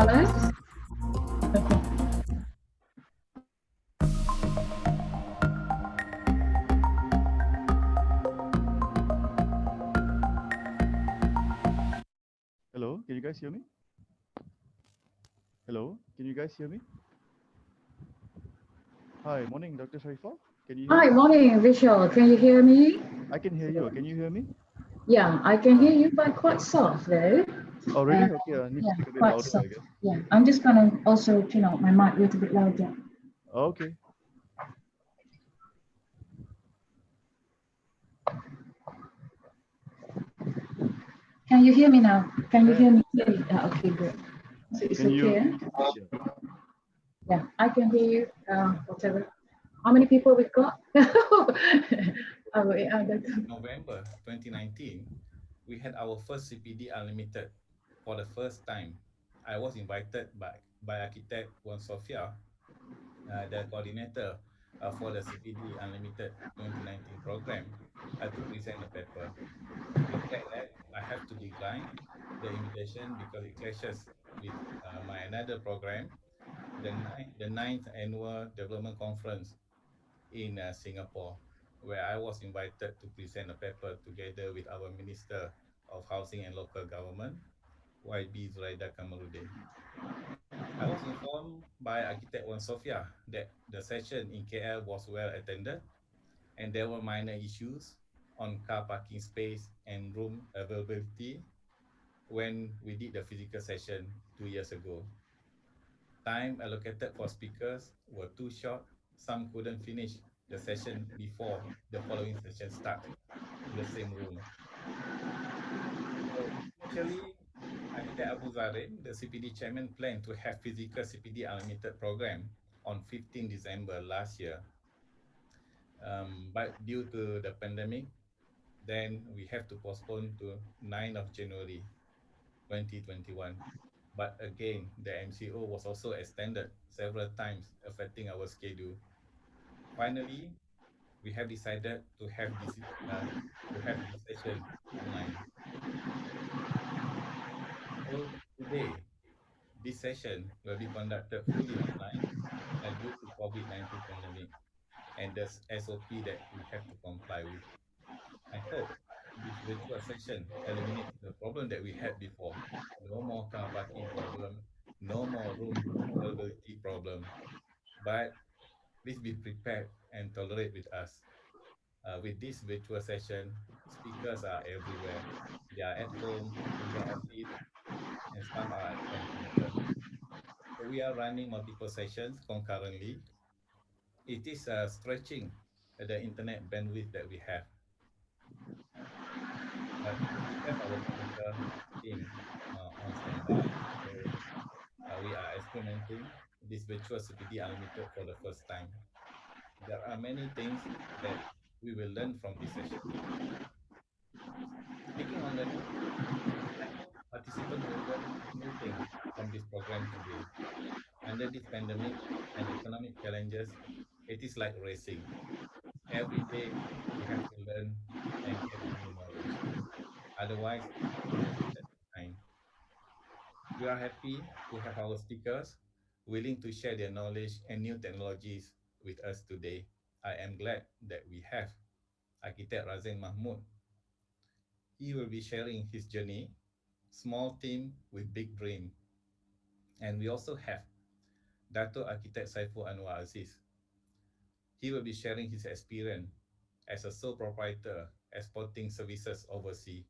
Charlotte. Hello, can you guys hear me? Hello, can you guys hear me? Hi, morning, Dr. Sharifah. Can you hear Hi, me? morning, Vishal. Can you hear me? I can hear you. Can you hear me? Yeah, I can hear Uh, you, but quite soft though. oh, Uh, really? Okay, I need to yeah, speak a bit quite louder, I soft. guess. Yeah, I'm just gonna also turn up my mic a little bit louder. Okay. Can you hear me now? Can you Yeah, hear me clearly? Okay, good. So it's can you? okay. Yeah. Yeah, I can hear you. Whatever. How many people we've got? Oh, wait, November 2019, we had our first CPD Unlimited for the first time. I was invited by architect Wan Sofia, the coordinator for the CPD Unlimited 2019 program, to present a paper. I said that I have to decline the invitation because it clashes with my another program, the ninth annual development conference in Singapore, where I was invited to present a paper together with our Minister of Housing and Local Government, YB Zuraida Kamarudin. I was informed by architect Wan Sofia that the session in KL was well attended and there were minor issues on car parking space and room availability when we did the physical session 2 years ago. Time allocated for speakers were too short. Some couldn't finish the session before the following session start in the same room. So initially, Architect Abu Zarin, the CPD chairman, planned to have physical CPD Unlimited program on 15 December last year. But due to the pandemic, then we have to postpone to 9th of January 2021. But again, the MCO was also extended several times, affecting our schedule. Finally, we have decided to have this session online. So today, this session will be conducted fully online due to COVID-19 pandemic and the SOP that we have to comply with. I hope this virtual session eliminates the problem that we had before. No more car parking problem, no more room availability problem. But please be prepared and tolerate with us. With this virtual session, speakers are everywhere. They are at home, in the office, and some are at computer. So we are running multiple sessions concurrently. It is stretching the internet bandwidth that we have. But we have our technical team on standby. So we are experimenting this virtual CPD Unlimited for the first time. There are many things that we will learn from this session. Speaking on learning, I hope participants will learn new things from this program today. Under this pandemic and economic challenges, it is like racing. Every day we have to learn and get new knowledge. Otherwise, we will be left behind. We are happy to have our speakers willing to share their knowledge and new technologies with us today. I am glad that we have Architect Razin Mahmud. He will be sharing his journey, small team with big dream. And we also have Dato Architect Saiful Anwar Aziz. He will be sharing his experience as a sole proprietor exporting services overseas.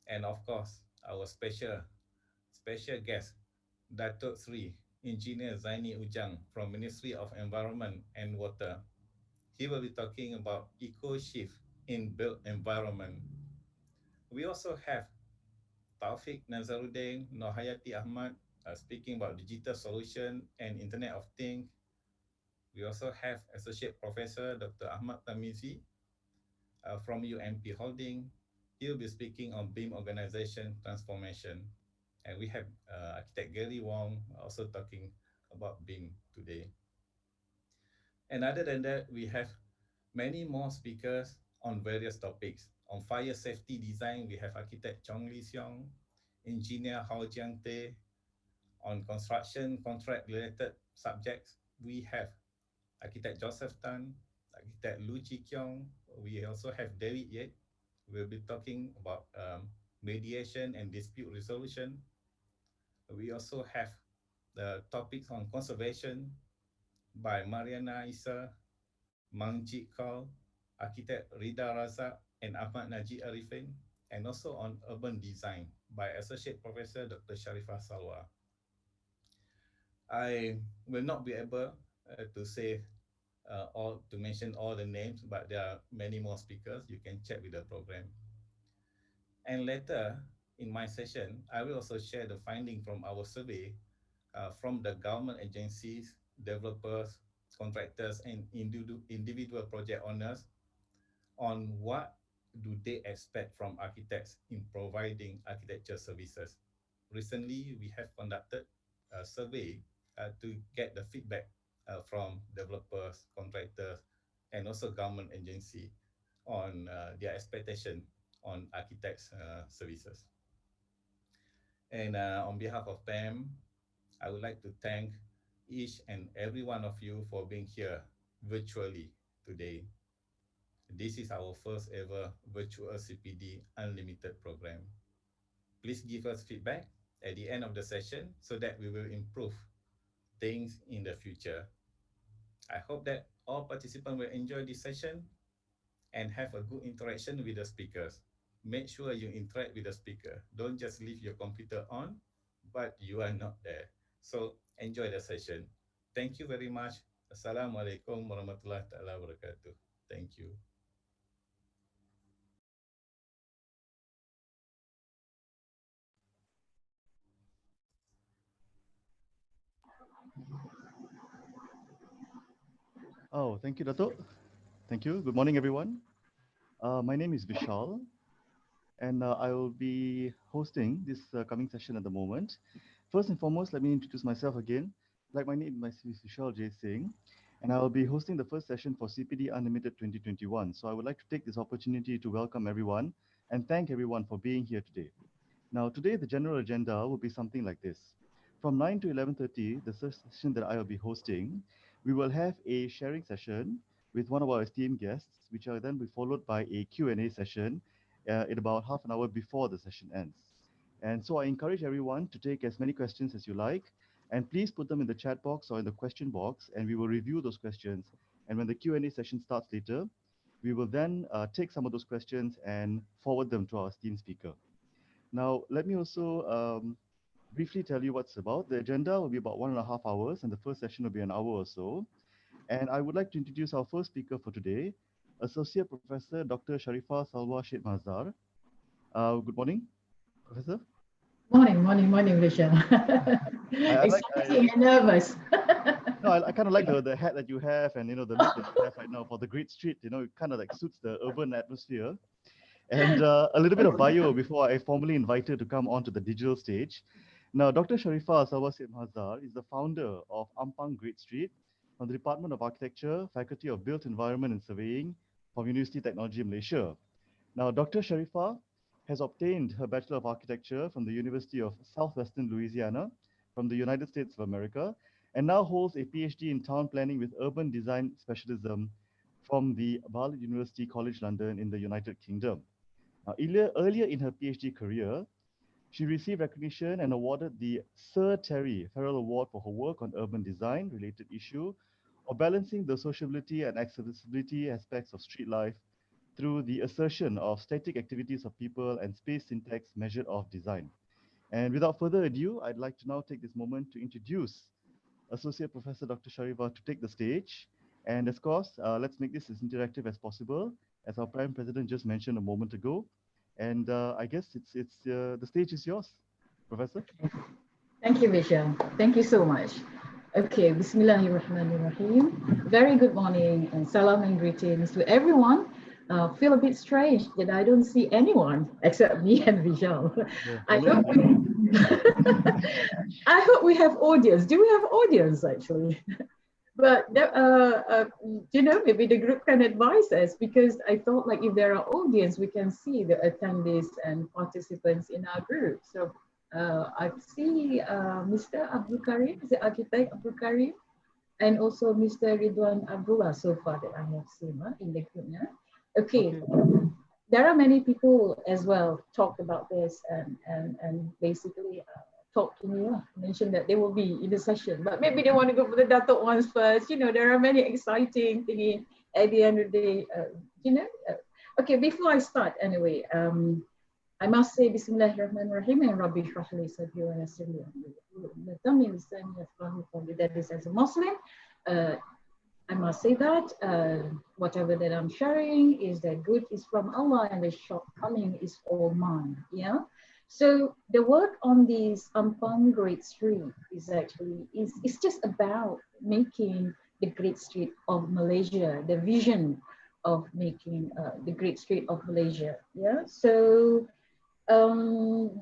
And of course, our special guest, Dato Sri Engineer Zaini Ujang from Ministry of Environment and Water. He will be talking about eco shift in built environment. We also have Taufik Nazaruddin Nohayati Ahmad speaking about digital solution and Internet of Things. We also have Associate Professor Dr. Ahmad Tamizi from UMP Holding. He'll be speaking on BIM organization transformation. And we have Architect Gary Wong also talking about BIM today. And other than that, we have many more speakers on various topics. On fire safety design, we have Architect Chong Lee Seong, Engineer Hao Jiang Te, On construction contract-related subjects, we have Architect Joseph Tan, Architect Lu Chi Kiong. We also have David Yet. We'll be talking about mediation and dispute resolution. We also have the topics on conservation by Mariana Isa, Mangjit Kaul, Architect Rida Razak, and Ahmad Najib Arifin, and also on urban design by Associate Professor Dr. Sharifah Salwa. I will not be able to say to mention all the names, but there are many more speakers. You can check with the program. And later in my session, I will also share the finding from our survey from the government agencies, developers, contractors, and individual project owners on what do they expect from architects in providing architecture services. Recently, we have conducted a survey to get the feedback from developers, contractors, and also government agency on their expectation on architects' services. And on behalf of PAM, I would like to thank each and every one of you for being here virtually today. This is our first ever virtual CPD Unlimited program. Please give us feedback at the end of the session so that we will improve things in the future. I hope that all participants will enjoy this session and have a good interaction with the speakers. Make sure you interact with the speaker. Don't just leave your computer on, but you are not there. So enjoy the session. Thank you very much. Assalamualaikum warahmatullahi wabarakatuh. Thank you. Oh, thank you, Dato'. Thank you. Good morning, everyone. My name is Vishal, and I will be hosting this coming session at the moment. First and foremost, let me introduce myself again. My name is Vishal J.Singh, and I will be hosting the first session for CPD Unlimited 2021. So I would like to take this opportunity to welcome everyone and thank everyone for being here today. Now, today, the general agenda will be something like this. From 9 to 11:30, the session that I will be hosting, we will have a sharing session with one of our esteemed guests, which will then be followed by a Q&A session in about half an hour before the session ends. And so I encourage everyone to take as many questions as you like, and please put them in the chat box or in the question box, and we will review those questions. And when the Q&A session starts later, we will then take some of those questions and forward them to our esteemed speaker. Now, let me also briefly tell you what's about. The agenda will be about 1.5 hours, and the first session will be an hour or so. And I would like to introduce our first speaker for today, Associate Professor Dr. Sharifah Salwa Syed Mahdzar. Good morning, Professor. Morning, Vishal. Exciting and nervous. No, I kind of like the hat that you have, and the look that you have right now for the Great Street. It kind of like suits the urban atmosphere. And a little bit of bio before I formally invite her to come onto the digital stage. Now, Dr. Sharifah Salwa Syed Mahdzar is the founder of Ampang Great Street from the Department of Architecture, Faculty of Built Environment and Surveying from University Technology Malaysia. Now, Dr. Sharifah has obtained her Bachelor of Architecture from the University of Southwestern Louisiana from the United States of America, and now holds a PhD in Town Planning with Urban Design Specialism from the Ballard University College London in the United Kingdom. Now, earlier in her PhD career, she received recognition and awarded the Sir Terry Farrell Award for her work on urban design related issue of balancing the sociability and accessibility aspects of street life through the assertion of static activities of people and space syntax measured of design. And without further ado, I'd like to now take this moment to introduce Associate Professor Dr. Sharifah to take the stage. And of course, let's make this as interactive as possible, as our Prime President just mentioned a moment ago. And I guess the stage is yours, Professor. Thank you, Vishal. Thank you so much. Okay, Bismillahirrahmanirrahim. Very good morning and salam and greetings to everyone. Feel a bit strange that I don't see anyone except me and Vishal. Yeah, I hope we have audience. Do we have audience actually? But maybe the group can advise us, because I thought like if there are audience, we can see the attendees and participants in our group. So I see Mr. Abdul Karim, the architect Abdul Karim, and also Mr. Ridwan Abdullah so far that I have seen in the group. Yeah? Okay. There are many people as well talked about this and basically talked to me, mentioned that they will be in the session, but maybe they want to go for the Datuk ones first. You know, there are many exciting things at the end of the day, you know. Okay, before I start anyway, I must say Bismillahirrahmanirrahim and Rabbi Shrah li sadri wa yassir li amri. That is, as a Muslim, I must say that whatever that I'm sharing is that good is from Allah and the shortcoming is all mine. Yeah. So the work on this Ampang Great Street is actually it's just about making the Great Street of Malaysia, the vision of making the Great Street of Malaysia. Yeah. So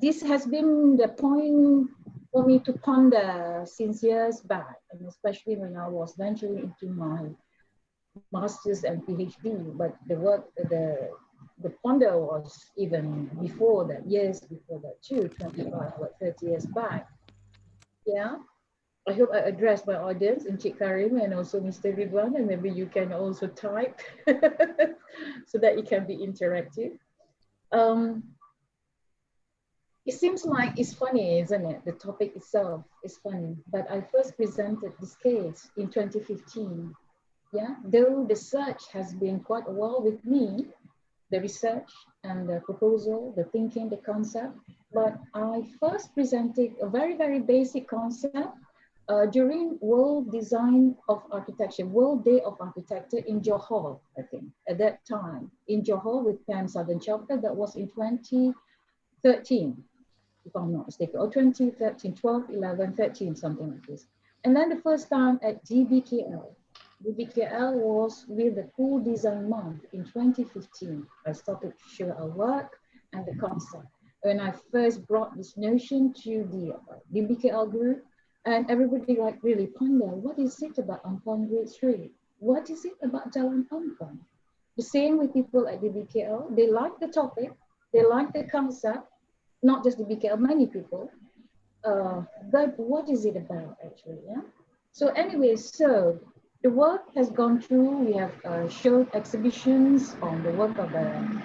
this has been the point for me to ponder since years back, and especially when I was venturing into my master's and PhD. But the work, the ponder was even before that, years before that too, 25 or 30 years back. Yeah. I hope I addressed my audience, Encik Karim and also Mr. Ridwan, and maybe you can also type so that it can be interactive. It seems like it's funny, isn't it? The topic itself is funny, but I first presented this case in 2015. Yeah, though the search has been quite a while with me, the research and the proposal, the thinking, the concept, but I first presented a very, very basic concept during World Design of Architecture, World Day of Architecture in Johor, I think, at that time, in Johor with PAM Southern Chapter, that was in 2013. If I'm not mistaken, or 2013, 12, 11, 13, something like this. And then the first time at DBKL. DBKL was with the Cool Design Month in 2015. I started to share our work and the concept. When I first brought this notion to the DBKL group, and everybody like really ponder, what is it about Ampang Great Street? What is it about Jalan Ampang? The same with people at DBKL. They like the topic, they like the concept, not just the BKL, many people, but what is it about actually, yeah? So anyway, so the work has gone through, we have showed exhibitions on the work of the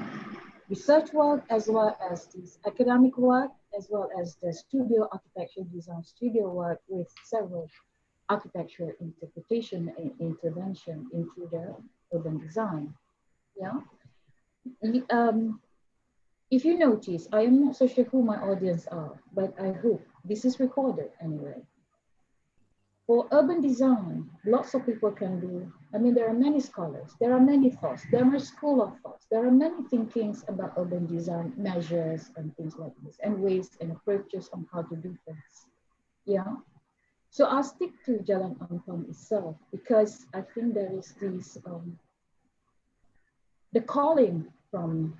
research work, as well as this academic work, as well as the studio architecture design studio work with several architecture interpretation and intervention into the urban design, yeah? If you notice, I am not so sure who my audience are, but I hope this is recorded anyway. For urban design, lots of people can do. I mean, there are many scholars, there are many thoughts, there are school of thoughts, there are many thinkings about urban design measures and things like this, and ways and approaches on how to do things. Yeah. So I'll stick to Jalan Ampang itself because I think there is this, the calling from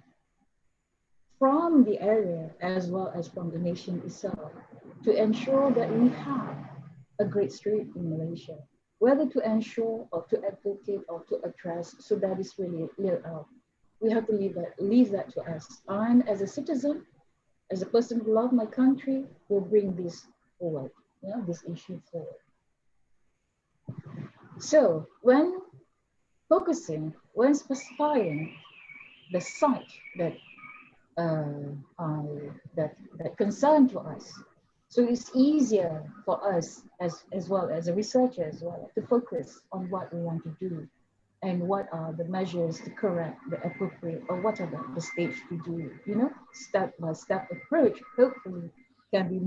the area as well as from the nation itself to ensure that we have a great street in Malaysia, whether to ensure or to advocate or to address, so that is really lived out. We have to leave that to us. I, as a citizen, as a person who loves my country, will bring this forward, this issue forward. So when focusing, when specifying the site that that concern to us. So it's easier for us as well as a researcher as well to focus on what we want to do and what are the measures to correct the appropriate or whatever the stage to do, step-by-step approach, hopefully can be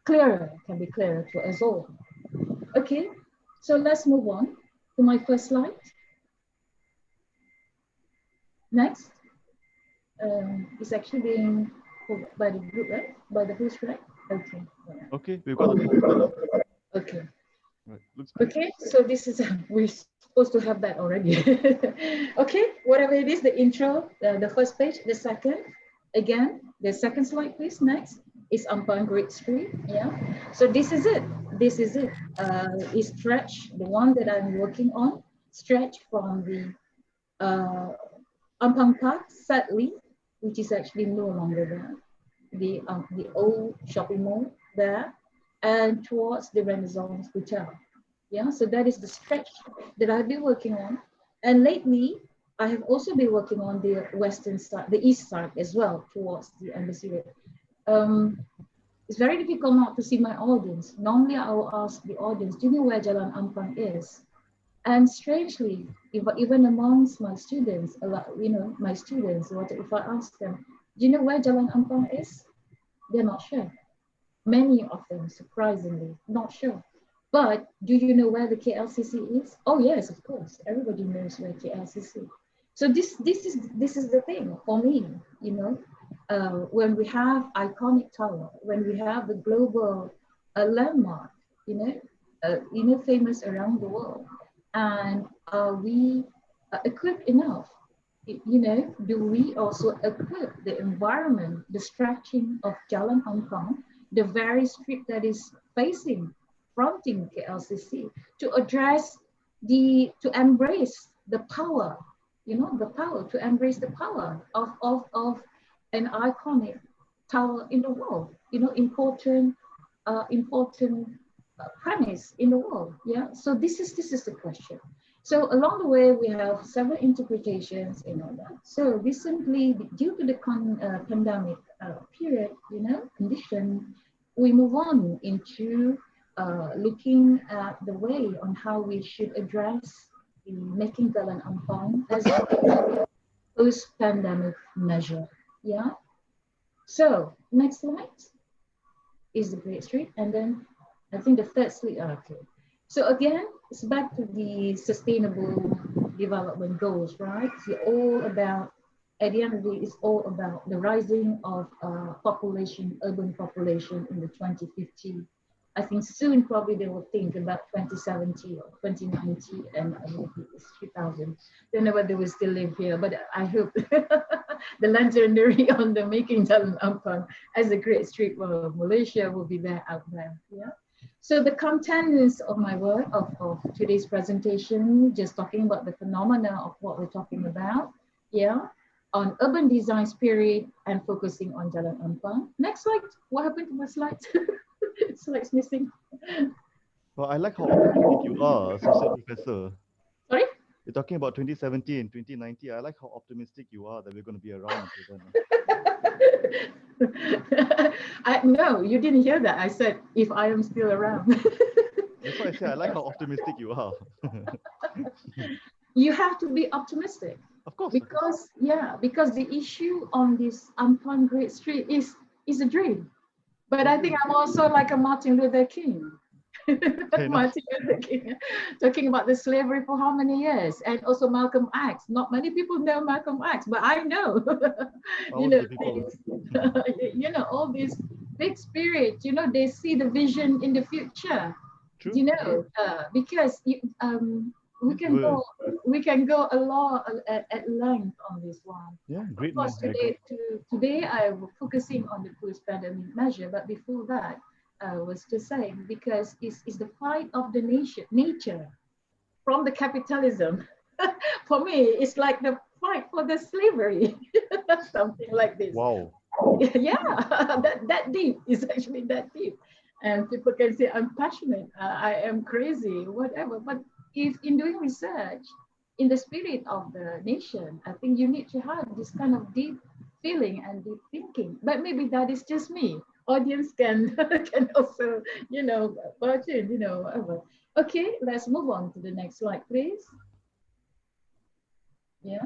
clearer to us all. Okay, so let's move on to my first slide. Next. It's actually being by the group, right? By the host, right? Okay. Yeah. Okay, we've got the host. Okay. Right. Looks good. Okay, so this is, we're supposed to have that already. Okay, whatever it is, the intro, the first page, the second, again, the second slide, please, next, is Ampang Great Street, yeah? So this is it, is stretch, the one that I'm working on, stretch from the Ampang Park, sadly, which is actually no longer there. the old shopping mall there, and towards the Renaissance Hotel. Yeah, so that is the stretch that I've been working on. And lately, I have also been working on the western side, the east side as well, towards the Embassy Road. It's very difficult not to see my audience. Normally, I will ask the audience, do you know where Jalan Ampang is? And strangely, even amongst my students, a lot, my students, if I ask them, do you know where Jalan Ampang is? They're not sure. Many of them, surprisingly, not sure. But do you know where the KLCC is? Oh yes, of course. Everybody knows where KLCC. So this is the thing for me, when we have iconic tower, when we have the global landmark, famous around the world, and are we equipped enough? Do we also equip the environment, the stretching of Jalan Ampang, the very street that is fronting KLCC, to address to embrace the power, to embrace the power of an iconic tower in the world, important premise in the world. Yeah. So this is the question. So along the way, we have several interpretations and all that. So recently, due to the pandemic period, condition, we move on into looking at the way on how we should address making Jalan Ampang as a post-pandemic measure. Yeah. So next slide is the Great Street, and then I think the third slide. Okay. So again, it's back to the sustainable development goals, right? It's all about, at the end of the day, it's all about the rising of urban population in the 2050. I think soon probably they will think about 2070 or 2090 and maybe it's 3000. Don't know whether we still live here, but I hope the legendary on the making Jalan Ampang as a great street for Malaysia will be there out there. Yeah. So the contents of my work, of today's presentation, just talking about the phenomena of what we're talking about, yeah, on urban design spirit and focusing on Jalan Ampang. Next slide. What happened to my slides? Slides missing. Well, I like how optimistic you are, associate professor. Sorry? You're talking about 2017, 2090. I like how optimistic you are that we're going to be around until then. No, you didn't hear that. I said, if I am still around. That's why I say I like how optimistic you are. You have to be optimistic. Of course. Because, because the issue on this Ampang Great Street is a dream. But I think I'm also like a Martin Luther King. Martin Luther King, talking about the slavery for how many years, and also Malcolm X. Not many people know Malcolm X, but I know. All these big spirits. They see the vision in the future. True. Because we can go a lot at length on this one. Yeah, great. Of course, today I'm focusing on the post-pandemic measure, but before that, I was just saying, because it's the fight of the nature from the capitalism. For me, it's like the fight for the slavery, something like this. Wow. Yeah, that deep is actually that deep. And people can say I'm passionate, I am crazy, whatever. But if in doing research in the spirit of the nation, I think you need to have this kind of deep feeling and deep thinking. But maybe that is just me. Audience can also, watch it, whatever. Okay, let's move on to the next slide, please. Yeah,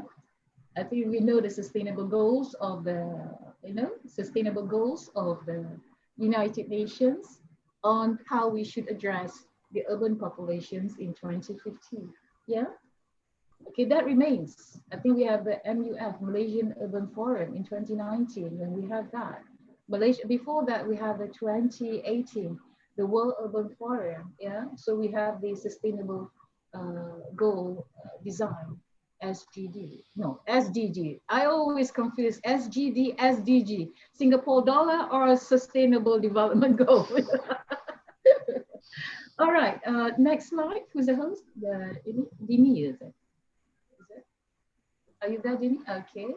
I think we know the sustainable goals of the, sustainable goals of the United Nations on how we should address the urban populations in 2050. Yeah. Okay, that remains. I think we have the MUF, Malaysian Urban Forum, in 2019, when we have that. Malaysia, before that, we have the 2018, the World Urban Forum. Yeah. So we have the sustainable goal design, SDG. No, SDG. I always confuse SGD, SDG, Singapore dollar or sustainable development goal. All right, next slide. Who's the host? Dini, is it? Are you there, Dini? Okay.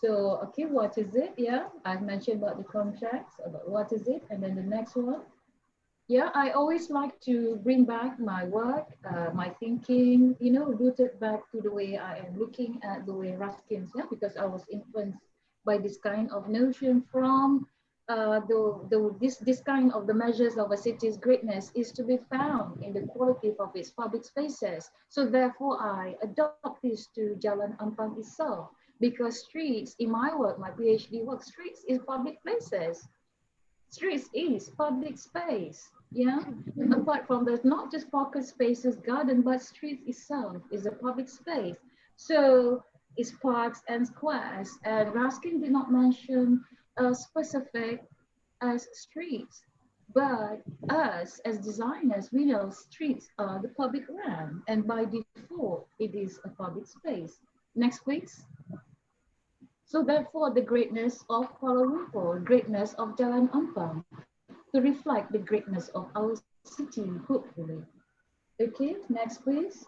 So, okay, what is it? Yeah, I've mentioned about the contracts, about what is it, and then the next one. Yeah, I always like to bring back my work, my thinking, rooted back to the way I am looking at the way Ruskins, yeah, because I was influenced by this kind of notion from this kind of the measures of a city's greatness is to be found in the quality of its public spaces. So therefore, I adopt this to Jalan Ampang itself because streets in my work, my PhD work, streets is public places. Streets is public space. Yeah. Apart from the not just pocket spaces, garden, but streets itself is a public space. So it's parks and squares. And Raskin did not mention specific as streets. But us as designers, we know streets are the public realm, and by default, it is a public space. Next, please. So therefore, the greatness of Kuala Lumpur, greatness of Jalan Ampang, to reflect the greatness of our city, hopefully. Okay, next please.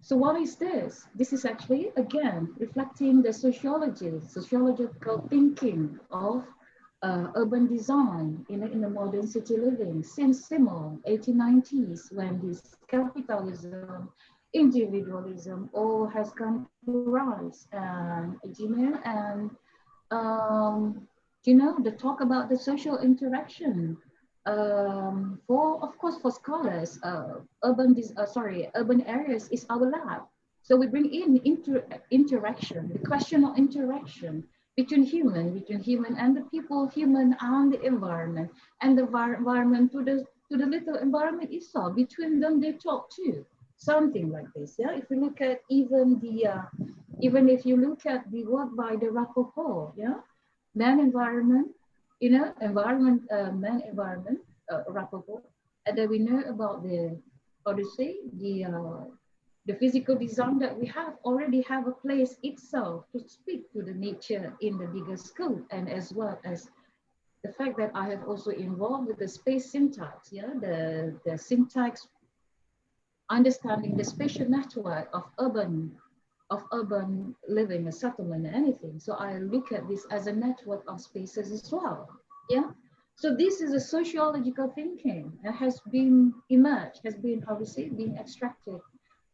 So what is this? This is actually, again, reflecting the sociological thinking of urban design in the modern city living since Simon, 1890s, when this capitalism, individualism all has come to rise. Um, the talk about the social interaction for, of course, for scholars, urban areas is our lab. So we bring in interaction, the question of interaction between human and the people, human and the environment to the little environment itself. Between them, they talk too. Something like this. Yeah. If you look at even if you look at the work by the Rappaport, yeah, man environment, man environment, Rappaport, and then we know about how to say, the physical design that we have already have a place itself to speak to the nature in the bigger scope, and as well as the fact that I have also involved with the space syntax, yeah, the syntax understanding the spatial network of urban living, a settlement, anything. So I look at this as a network of spaces as well. Yeah. So this is a sociological thinking that has been emerged, has been obviously being extracted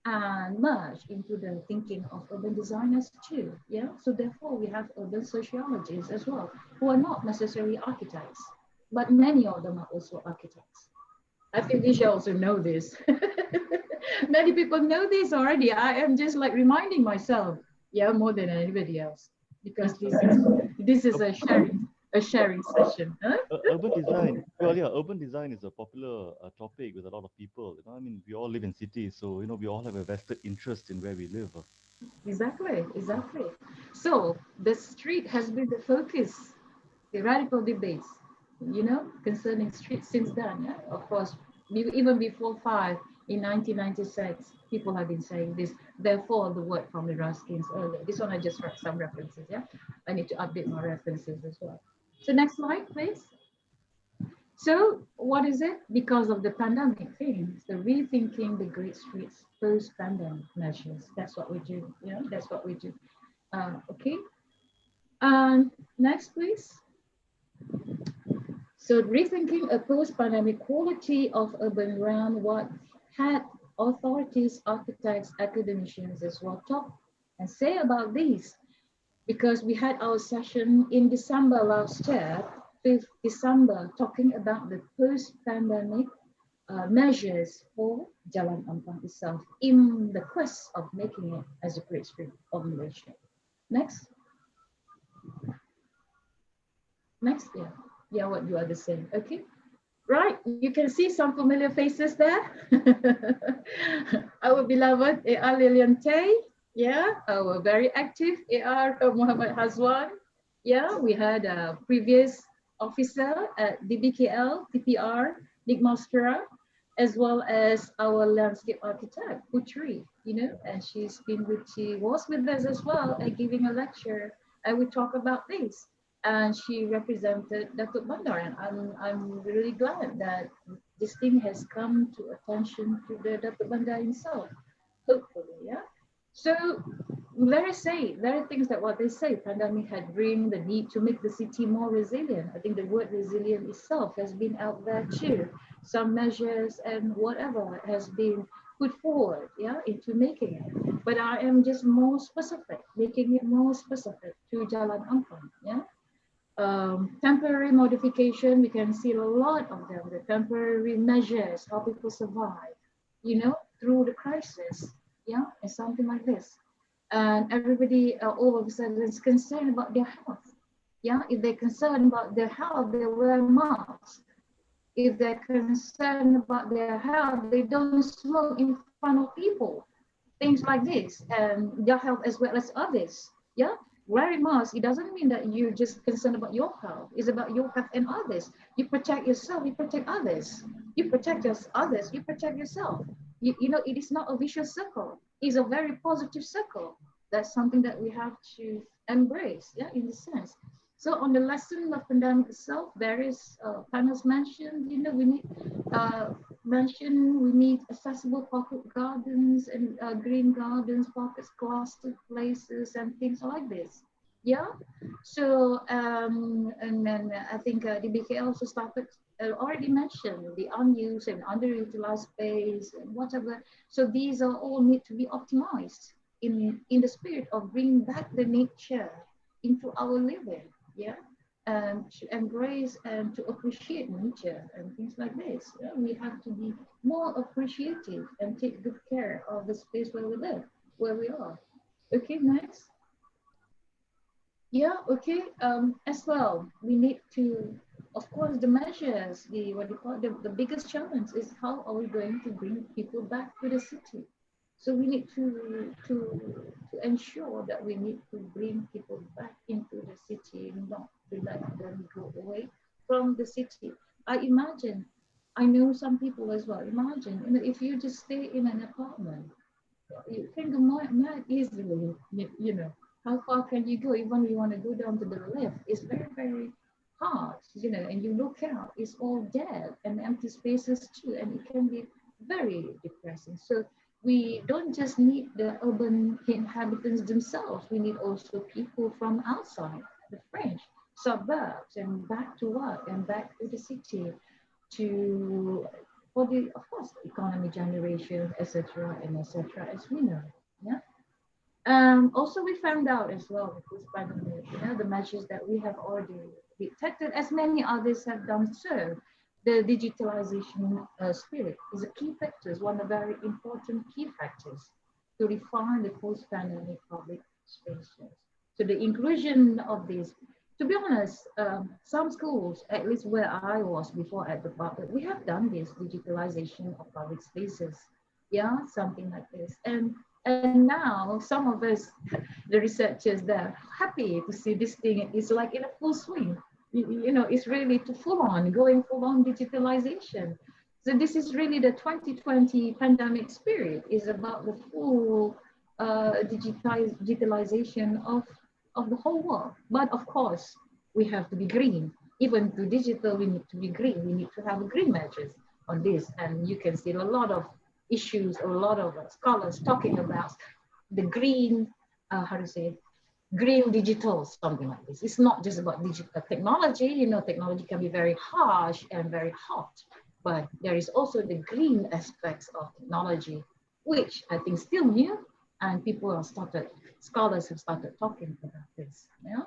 and merged into the thinking of urban designers too. Yeah. So therefore we have urban sociologists as well, who are not necessarily architects, but many of them are also architects. I think we should also know this. Many people know this already. I am just like reminding myself, yeah, more than anybody else, because this is a sharing session. Huh? Urban design. Well, yeah, urban design is a popular topic with a lot of people. I mean, we all live in cities, so we all have a vested interest in where we live. Exactly, exactly. So the street has been the focus, the radical debates, concerning streets since then. Yeah, of course, even before five in 1996, people have been saying this. Therefore, the word from the Ruskins earlier. This one I just read some references. Yeah, I need to update my references as well. So next slide, please. So what is it? Because of the pandemic things, the rethinking the great streets post-pandemic measures. That's what we do. That's what we do. Okay. Next, please. So rethinking a post-pandemic quality of urban realm, what had authorities, architects, academicians as well talk and say about these? Because we had our session in December last year, 5th December, talking about the post-pandemic measures for Jalan Ampang itself in the quest of making it as a great street of Malaysia. Next. Next, yeah. Yeah, what you are the same. Okay. Right, you can see some familiar faces there. Our beloved A.R. Lilian Tay, yeah, our very active A.R. Muhammad Hazwan. Yeah, we had a previous officer at DBKL, TPR, Nick Mostra, as well as our landscape architect, Putri, and she was with us as well and giving a lecture, and we talk about this. And she represented Datuk Bandar, and I'm really glad that this thing has come to attention to the Datuk Bandar himself, hopefully, yeah. So very things that what they say, pandemic had bring the need to make the city more resilient. I think the word resilient itself has been out there too. Some measures and whatever has been put forward, yeah, into making it. But I am just more specific, making it more specific to Jalan Ampang, yeah. Temporary modification, we can see a lot of them, the temporary measures, how people survive, through the crisis, yeah, and something like this. And everybody all of a sudden is concerned about their health. Yeah, if they're concerned about their health, they wear masks. If they're concerned about their health, they don't smoke in front of people. Things like this, and their health as well as others. Yeah, wearing mask, it doesn't mean that you're just concerned about your health. It's about your health and others. You protect yourself, you protect others. You protect others, you protect yourself. It is not a vicious circle. It's a very positive circle. That's something that we have to embrace, yeah, in the sense. So on the lesson of pandemic itself, various panels mentioned, we need we need accessible pocket gardens and green gardens, pockets, clustered places, and things like this. Yeah. So and then I think DBK also started already mentioned the unused and underutilized space and whatever. So these are all need to be optimized in the spirit of bringing back the nature into our living. Yeah. And to embrace and to appreciate nature and things like this. Yeah? We have to be more appreciative and take good care of the space where we live, where we are. Okay, next. Yeah, okay. As well, we need to, of course, the measures, the biggest challenge is how are we going to bring people back to the city? So we need to ensure that we need to bring people back into the city, not to let them go away from the city. I know some people as well. Imagine, if you just stay in an apartment, you can go more easily. How far can you go? Even if you want to go down to the left, it's very, very hard. And you look out, it's all dead and empty spaces too, and it can be very depressing. So we don't just need the urban inhabitants themselves. We need also people from outside, the French suburbs, and back to work and back to the city for the, of course, economy generation, etc., and etc. as we know. Yeah. Also, we found out as well with this pandemic, the measures that we have already detected, as many others have done so. The digitalization spirit is a key factor, one of the very important key factors to refine the post-pandemic public spaces. So the inclusion of these, to be honest, some schools, at least where I was before at the public, we have done this digitalization of public spaces. Yeah, something like this. And now some of us, the researchers, they're happy to see this thing is like in a full swing. It's really going full on digitalization. So this is really the 2020 pandemic spirit, is about the full digitalization of the whole world. But of course, we have to be green. Even to digital, we need to be green. We need to have green measures on this. And you can see a lot of issues, a lot of scholars talking about the green, green digital, something like this. It's not just about digital technology. Technology can be very harsh and very hot, but there is also the green aspects of technology, which I think still new, and scholars have started talking about this. Yeah.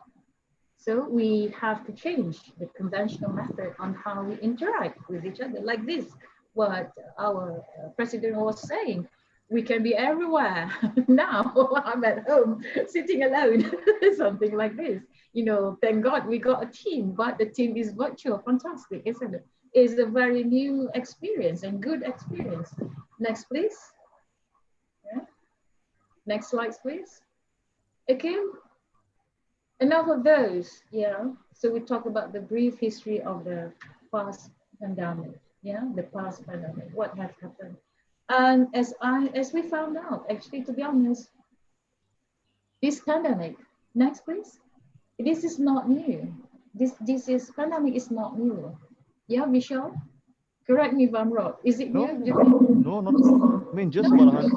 So we have to change the conventional method on how we interact with each other, like this, what our president was saying. We can be everywhere. Now I'm at home sitting alone, something like this. Thank God we got a team, but the team is virtual, fantastic, isn't it? It's a very new experience and good experience. Next, please. Yeah. Next slide, please. Okay. Enough of those, yeah. So we talk about the brief history of the past pandemic, yeah, the past pandemic, what has happened. And as we found out, actually, to be honest, this pandemic, next please, this is not new. Pandemic is not new. Yeah, Vishal? Correct me if I'm wrong. Is it new? No, not at all. I mean, just about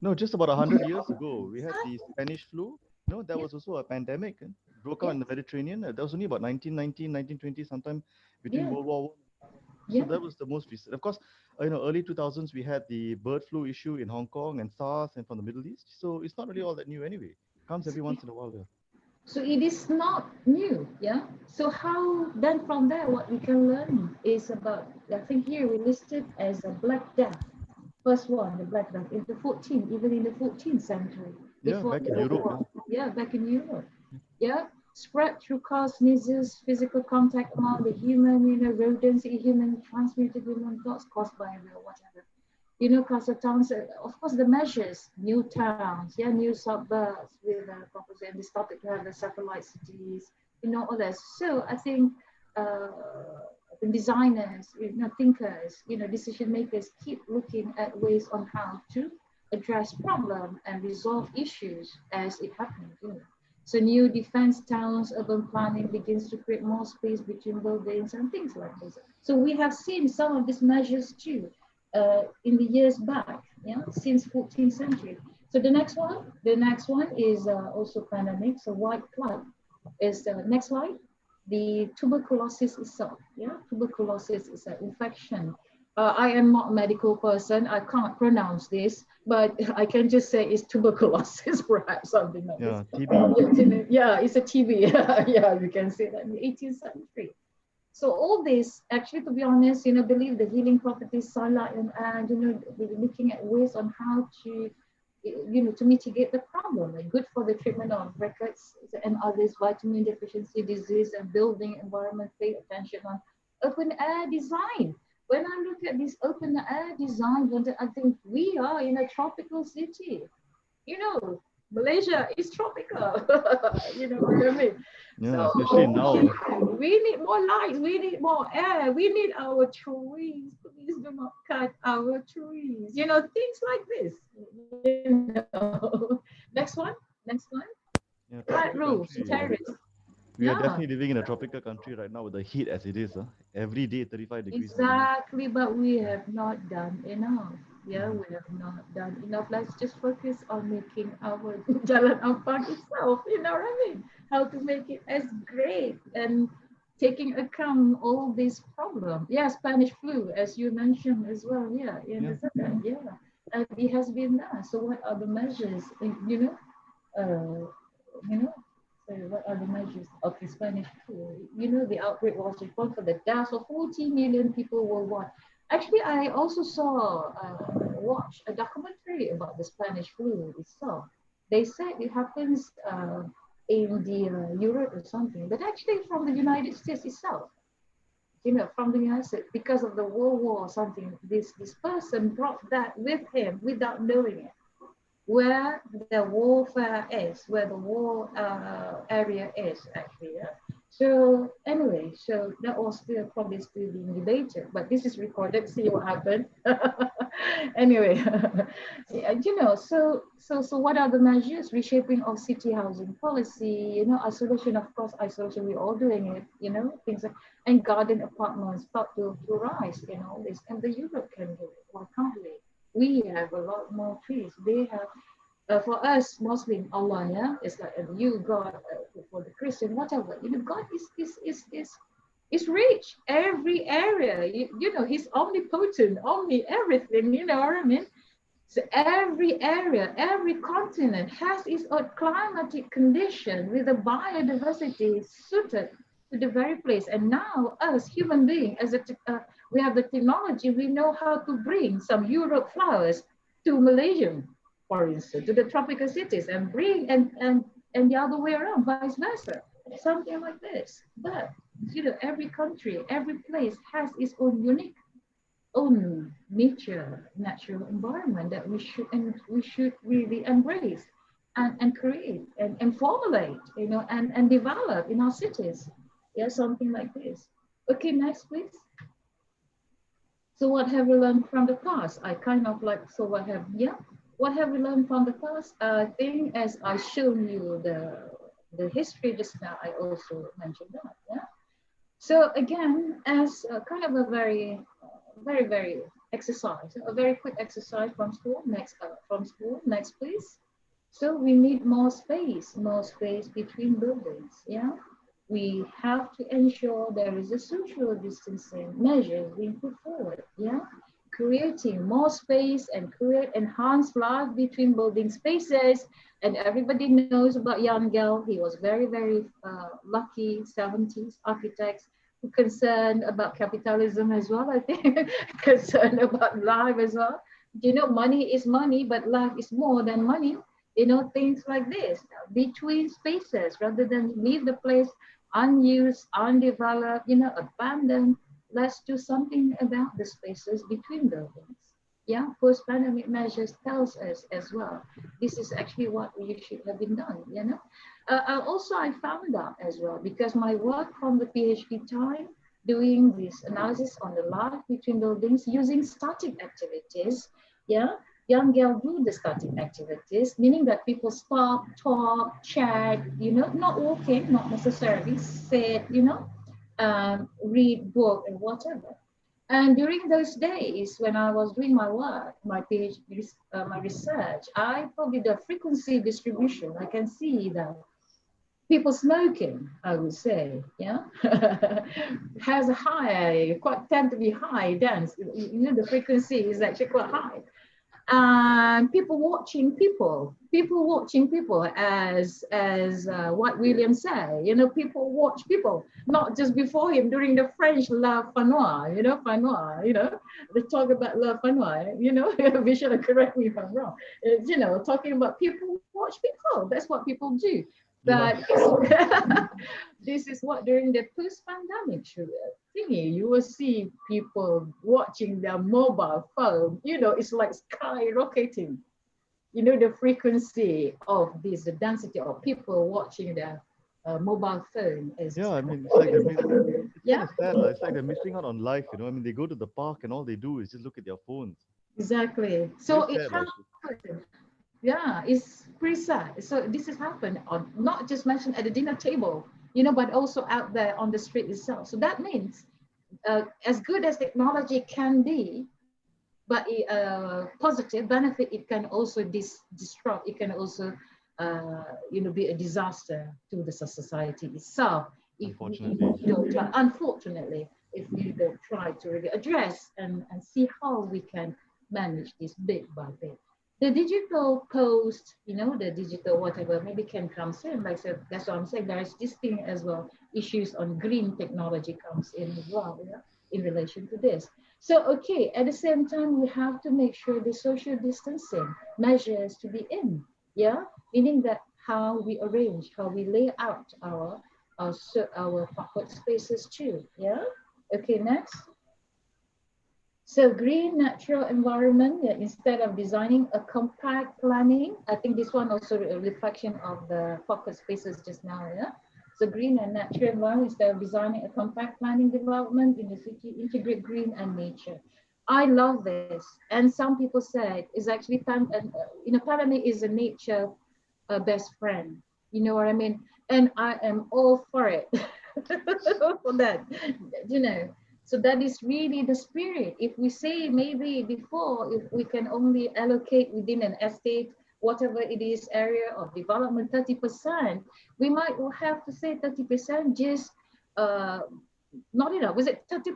No, just about 100 years ago, we had the Spanish flu. No, that was also a pandemic. Broke out in the Yes, Mediterranean. That was only about 1919, 1920, sometime between yeah, World War I. So yeah. that was the most recent. Of course, early 2000s, we had the bird flu issue in Hong Kong and SARS and from the Middle East. So it's not really all that new anyway. Comes every once in a while. Yeah. So it is not new, yeah. So how then from there, what we can learn is about, I think here we listed as a Black Death. First one, the Black Death in the 14th, even in the 14th century, Yeah, before back the in World Europe. War. Yeah, back in Europe. Yeah, spread through coughs, sneezes, physical contact among the human, rodents, human transmitted human thoughts caused by whatever. Across the towns, of course, the measures, new towns, yeah, new suburbs with proposal, and they started to have the satellite cities, all that. So I think uh, the designers, thinkers, decision makers keep looking at ways on how to address problem and resolve issues as it happens. So new defense towns, urban planning begins to create more space between buildings and things like this. So we have seen some of these measures too in the years back, yeah, since 14th century. So the next one is also pandemic. So white plague is the next slide. The tuberculosis itself, yeah, tuberculosis is an infection. I am not a medical person. I can't pronounce this, but I can just say it's tuberculosis, perhaps something like this. Yeah, TB. Yeah, it's a TB. Yeah, you can say that in the 18th century. So all this, actually, to be honest, believe the healing properties, sunlight, and we're looking at ways on how to, to mitigate the problem. Like good for the treatment of rickets and others, vitamin deficiency disease, and building environment. Pay attention on open air design. When I look at this open air design, I think we are in a tropical city. you know, Malaysia is tropical. You know what I mean? Yeah, So especially now. we need more light, we need more air, we need our trees. Please do not cut our trees. Things like this. Next one, next one. Yeah, Flat tropical roofs, country. terrace. We are Yeah, definitely living in a tropical country right now with the heat as it is. Every day, 35 degrees minimum. exactly, but we have not done enough. Yeah, Mhm. we have not done enough. Let's just focus on making our Jalan Ampang itself, you know what I mean? How to make it as great and taking account all these problems. Yeah, Spanish flu, as you mentioned as well. Yeah, in Yeah. the second, yeah. And it has been there. So what are the measures, you know, so what are the measures of the Spanish flu? The outbreak was reported for the deaths of 40 million people worldwide. Actually, I also watched a documentary about the Spanish flu itself. They said it happens in the Europe or something, but actually from the United States itself. From the United States, because of the World War or something, this person brought that with him without knowing it, where the warfare is, where the war area is actually. Yeah? So anyway, so that was probably still being debated, but this is recorded. See what happened. Anyway, yeah, so what are the measures? Reshaping of city housing policy. Isolation. Of course, isolation. We're all doing it. Things like and garden apartments start to rise. This and the Europe can do it. Why can't we? We have a lot more trees. They have, for us Muslim, Allah, yeah, it's like you God, for the Christian, whatever. God is rich. Every area, He's omnipotent, omni everything. You know what I mean? So every area, every continent has its own climatic condition with a biodiversity suited to the very place. And now, us human beings, we have the technology, we know how to bring some Europe flowers to Malaysia, for instance, to the tropical cities, and bring and the other way around, vice versa, something like this. But every country, every place has its own unique own natural environment that we should really embrace and create and formulate, and develop in our cities. Yeah, something like this. Okay, next, please. So what have we learned from the past? I kind of like, so what have we learned from the past? I think as I shown you the history just now, I also mentioned that. Yeah. So again, as kind of a very, very, very exercise, a very quick exercise from school. Next, please. So we need more space between buildings. Yeah, we have to ensure there is a social distancing measures being put forward. Yeah, creating more space and create enhanced life between building spaces. And everybody knows about Jan Gell. He was very lucky 70s architects who concerned about capitalism as well, I think, concerned about life as well. You know, money is money, but life is more than money. You know, things like this between spaces rather than leave the place unused, undeveloped, you know, abandoned. Let's do something about the spaces between buildings. Yeah, post-pandemic measures tells us as well. This is actually what we should have been done, you know. Also, I found out as well, because my work from the PhD time, doing this analysis on the life between buildings using static activities, yeah, young girl do the static activities, meaning that people stop, talk, chat, you know, not walking, not necessarily, sit, you know, read book and whatever. And during those days, when I was doing my work, my PhD, my research, I probably the frequency distribution, I can see that people smoking, I would say, yeah, has a high, quite tend to be high, dense. You know, the frequency is actually quite high. And people watching people, as what William said, you know, people watch people, not just before him during the French La Fanois, you know, Fanois, you know, they talk about La Fanois, you know, Vishal, correct me if I'm wrong, it's, you know, talking about people watch people, that's what people do. But this is what during the post-pandemic thingy, you will see people watching their mobile phone, you know, it's like skyrocketing. You know, the frequency of this, the density of people watching their mobile phone is. Yeah, I mean, it's like it's yeah, kind of sad. Like, it's like they're missing out on life, you know. I mean, they go to the park and all they do is just look at their phones. exactly. So Very it sad, happens. Yeah, it's pretty sad. So this has happened on not just mentioned at the dinner table, you know, but also out there on the street itself. So that means as good as technology can be, but positive benefit, it can also disrupt. It can also, you know, be a disaster to the society itself. If unfortunately. we don't try, unfortunately, if we don't try to really address and see how we can manage this bit by bit. The digital post, you know, the digital whatever, maybe can come soon. Like I said, that's what I'm saying. There is this thing as well. Issues on green technology comes in as well, yeah, in relation to this. So, okay, at the same time, we have to make sure the social distancing measures to be in, yeah, meaning that how we arrange, how we lay out our pocket spaces too, yeah. Okay, next. So green natural environment, yeah, instead of designing a compact planning, I think this one also a reflection of the pocket spaces just now, yeah. So green and natural environment, instead of designing a compact planning development in the city, integrate green and nature. I love this. And some people said it's actually, you know, pandemic is a nature best friend. You know what I mean? And I am all for it, for that, you know. So that is really the spirit. If we say maybe before, if we can only allocate within an estate, whatever it is, area of development, 30%, we might have to say 30% just uh, not enough. Was it 30%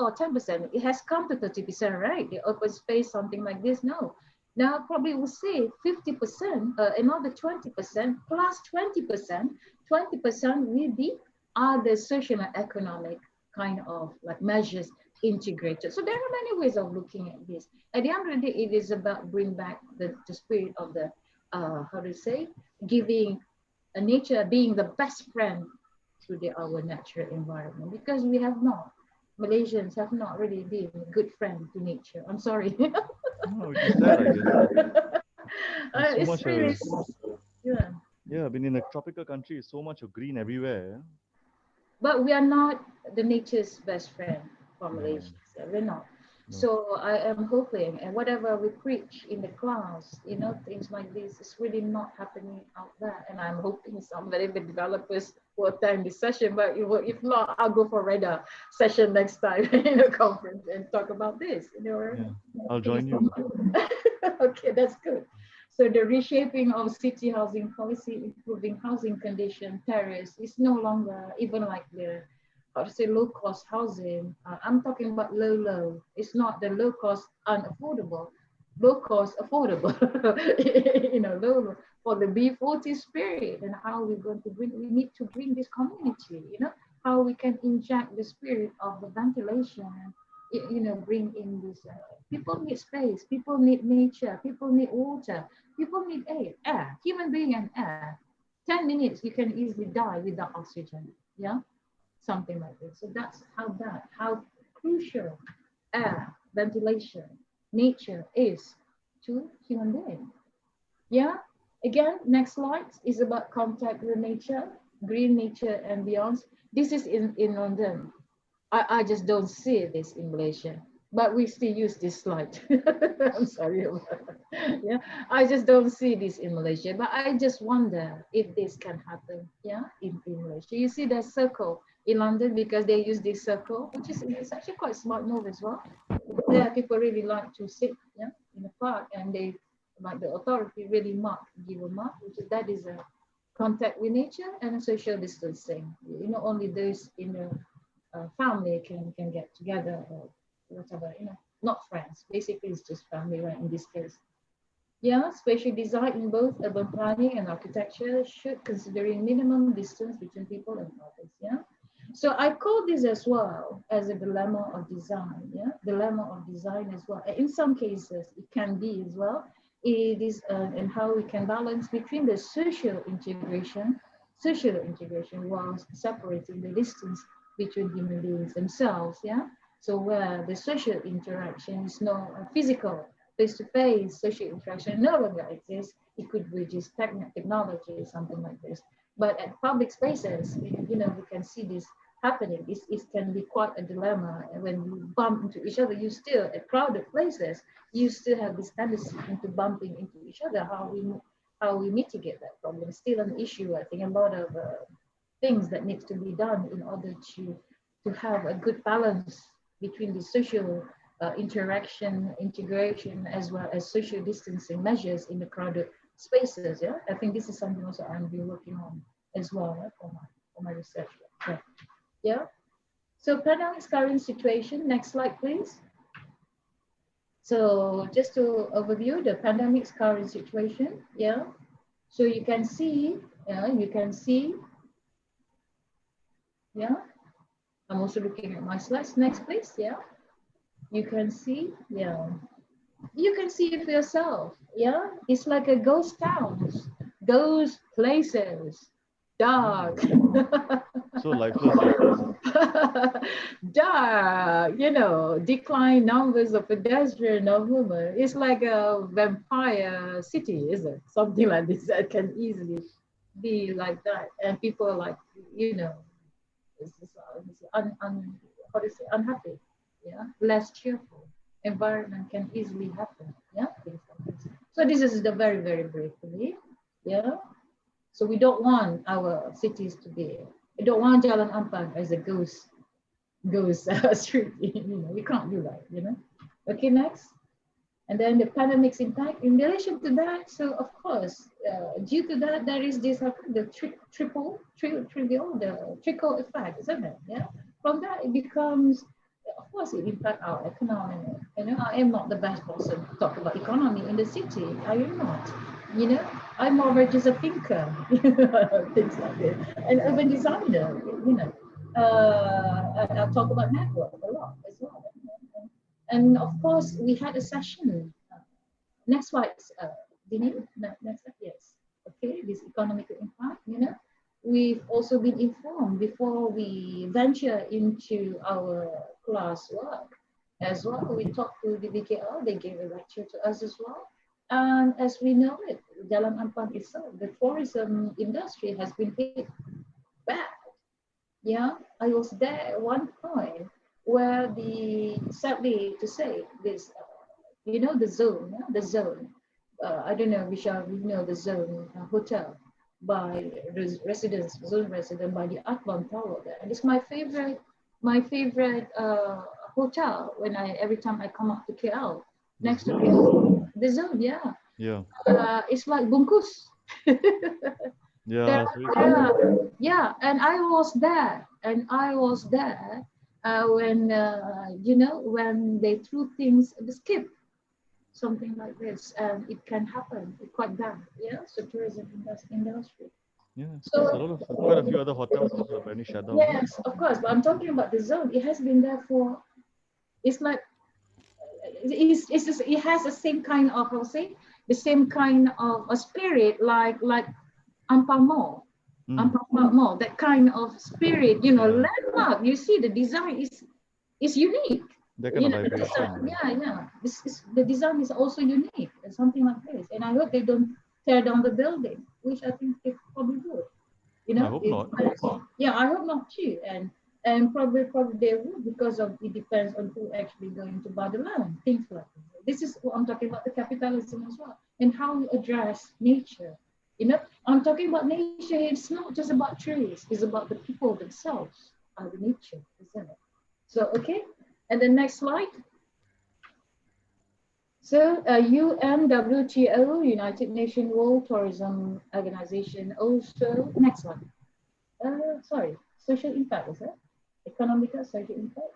or 10%? It has come to 30%, right? The open space, something like this. No. Now probably we'll say 50%, another 20% plus 20%. 20% will be other social and economic kind of like measures integrated. So there are many ways of looking at this. At the end of the day, it is about bring back the spirit of the, how to say, giving a nature, being the best friend to our natural environment, because we have not. Malaysians have not really been a good friend to nature. I'm sorry. No, which is sad, I guess. There's so It's much really, yeah. yeah, I mean, in a tropical country, it's so much of green everywhere. But we are not the nature's best friend for No. Malaysia. So we're not. So I am hoping, and whatever we preach in the class, things like this is really not happening out there. And I'm hoping some very big developers will attend this session, but if not, I'll go for radar session next time in a conference and talk about this. I'll join you. Okay, that's good. So the reshaping of city housing policy, improving housing condition, terrace is no longer even like the low-cost housing. I'm talking about low. It's not the low-cost unaffordable, low-cost affordable. Low for the B40 spirit, and how we're going to bring. We need to bring this community. How we can inject the spirit of the ventilation. Bring in this. People need space. People need nature. People need water. People need air. Human being and air. 10 minutes, you can easily die without oxygen. Yeah. Something like this. So that's how crucial air, ventilation, nature is to human being. Yeah. Again, next slide is about contact with nature, green nature and beyond. This is in London. I just don't see this in Malaysia, but we still use this slide. I'm sorry about that. Yeah, I just don't see this in Malaysia, but I just wonder if this can happen. Yeah, in Malaysia, you see the circle in London because they use this circle, which is it's actually quite a smart move as well. There, people really like to sit, in the park, and they like the authority really give a mark, that is a contact with nature and a social distancing. Only those in the family can get together or whatever, not friends. Basically, it's just family, right, in this case. Yeah, spatial design in both urban planning and architecture should considering minimum distance between people and others. Yeah. So I call this as well as a dilemma of design. Yeah, dilemma of design as well. In some cases, it can be as well. It is and how we can balance between the social integration while separating the distance between human beings themselves. Yeah. So where the social interaction is no physical, face-to-face social interaction no longer exists, it could be just technology, something like this. But at public spaces, we can see this happening. It can be quite a dilemma. And when you bump into each other, you still, at crowded places, you still have this tendency into bumping into each other. How we mitigate that problem? Still an issue, I think. A lot of things that needs to be done in order to have a good balance between the social interaction, integration, as well as social distancing measures in the crowded spaces. Yeah, I think this is something also I'm been working on as well, for my research. Yeah. So pandemic's current situation. Next slide, please. So just to overview the pandemic's current situation. Yeah. So you can see. Yeah. I'm also looking at my slides. Next, please. Yeah. You can see. Yeah. You can see it for yourself. Yeah. It's like a ghost town, ghost places, dark. So lifeless. Dark, decline numbers of pedestrian or women. It's like a vampire city, is it? Something like this that can easily be like that. And people are like, unhappy, yeah, less cheerful environment can easily happen, yeah. So this is the very, very briefly, yeah. So we don't want our cities to be. We don't want Jalan Ampang as a ghost street. We can't do that. Okay, next. And then the pandemic's impact in relation to that. So of course, due to that, there is this the trickle effect, isn't it? Yeah. From that, it becomes, of course, it impacts our economy. I am not the best person to talk about economy in the city. I am not. I'm more just a thinker, things like this, an urban designer. I'll talk about network a lot as well. And of course, we had a session. Next slide, Dini. Next slide, yes. Okay, this economic impact. We've also been informed before we venture into our class work as well. We talked to the VKL. They gave a lecture to us as well. And as we know it, Jalan Ampang itself, the tourism industry has been hit bad. Yeah, I was there at one point where sadly to say, this, you know, the zone, yeah? The zone. I don't know, Vishal, you know the zone hotel by residents, zone resident by the Ampang Tower there. And it's my favorite hotel when every time I come up to KL, next to KL. The zone, yeah. Yeah. It's like Bungkus. Yeah. Yeah, and I was there, when you know, when they threw things at the skip, something like this, and it can happen. It's quite bad. Yeah, so tourism industry. Yeah. So There's a lot of quite a few other hotels also apparently shut down. yes, of course, but I'm talking about the zone. It has been there for. It's like it has the same kind of, I'll say, the same kind of a spirit like Ampang Mall. Ampang Mall, that kind of spirit, you know, landmark. You see, the design is unique. That kind You of know, the vibration. design, yeah. The design is also unique, and something like this. And I hope they don't tear down the building, which I think they probably would. You know, I hope not. Yeah, I hope not too. And probably they would, because of it depends on who actually going to buy the land, things like that. This is what I'm talking about, the capitalism as well, and how we address nature. You know, I'm talking about nature. It's not just about trees. It's about the people themselves, the nature, isn't it? So, okay. And the next slide. So, UNWTO, United Nations World Tourism Organization, also, next one. Sorry, social impact, is it? Economical social impact?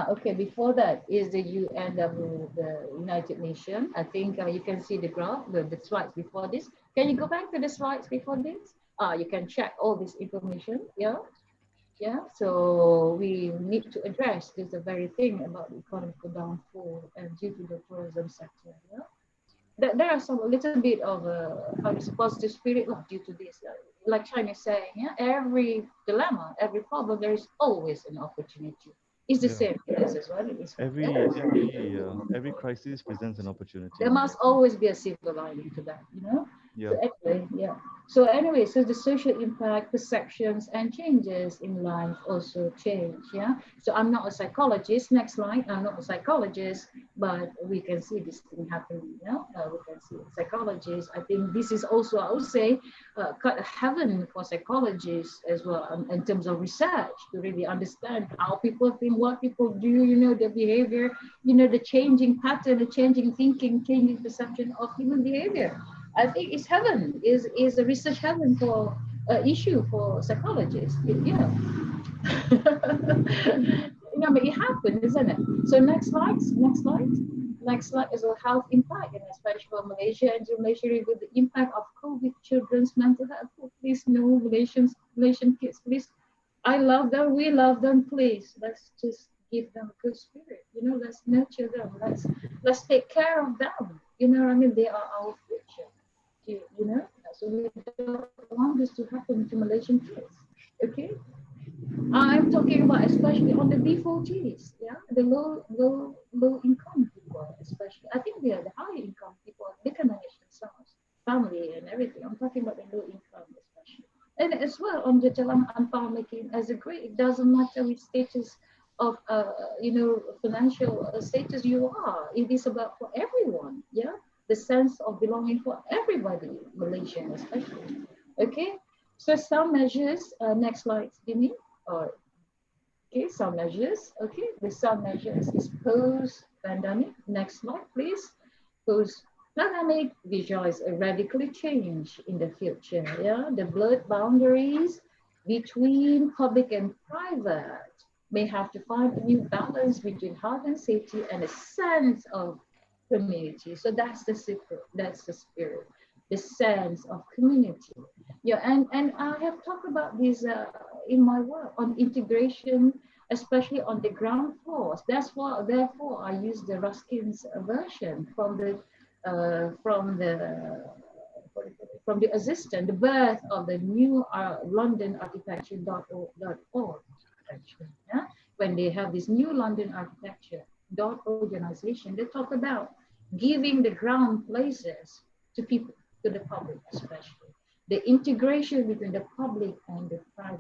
Okay, before that is the UNW, the United Nations. I think you can see the graph, the slides before this. Can you go back to the slides before this? You can check all this information, yeah? Yeah, so we need to address this very thing about the economic downfall and due to the tourism sector, yeah? There are some a little bit of how is positive spirit due to this. Like China is saying, yeah, every dilemma, every problem, there is always an opportunity. It's the same as well. Every crisis presents an opportunity. There must always be a silver lining to that, you know. Yeah. So anyway, so the social impact, perceptions, and changes in life also change. Yeah. So I'm not a psychologist. Next slide. I'm not a psychologist, but we can see this thing happening. Yeah. We can see psychologists. I think this is also, I would say, heaven for psychologists as well, in terms of research, to really understand how people think, what people do, you know, their behavior, you know, the changing pattern, the changing thinking, changing perception of human behavior. I think it's heaven, is a research heaven for issue for psychologists. Yeah. You know, but it happened, isn't it? So next slide. Next slide is a health impact, and especially for Malaysia and Malaysia with the impact of COVID children's mental health. Please, no Malaysian kids, please. I love them. We love them. Please, let's just give them a good spirit. You know, let's nurture them. Let's take care of them. You know what I mean? They are our future. You know, so we don't want this to happen to Malaysian kids. Okay, I'm talking about especially on the defaultees, yeah, the low income people, especially. I think they are the high income people. They can manage themselves, family and everything. I'm talking about the low income especially, and as well on the Jalan Ampang making as a grade. It doesn't matter which status of you know, financial status you are. It is about for everyone, yeah. The sense of belonging for everybody, Malaysian especially. Okay, so some measures. Next slide, Jimmy. Or okay, some measures. Okay, the some measures is post-pandemic. Next slide, please. Post-pandemic visualize a radical change in the future. Yeah, the blurred boundaries between public and private may have to find a new balance between health and safety and a sense of community. So that's the secret, that's the spirit, the sense of community. Yeah, and I have talked about this in my work on integration, especially on the ground floors. That's why, therefore, I use the Ruskin's version from the assistant, the birth of the new London architecture.org. Yeah? When they have this new London architecture organization, they talk about giving the ground places to people, to the public especially. The integration between the public and the private.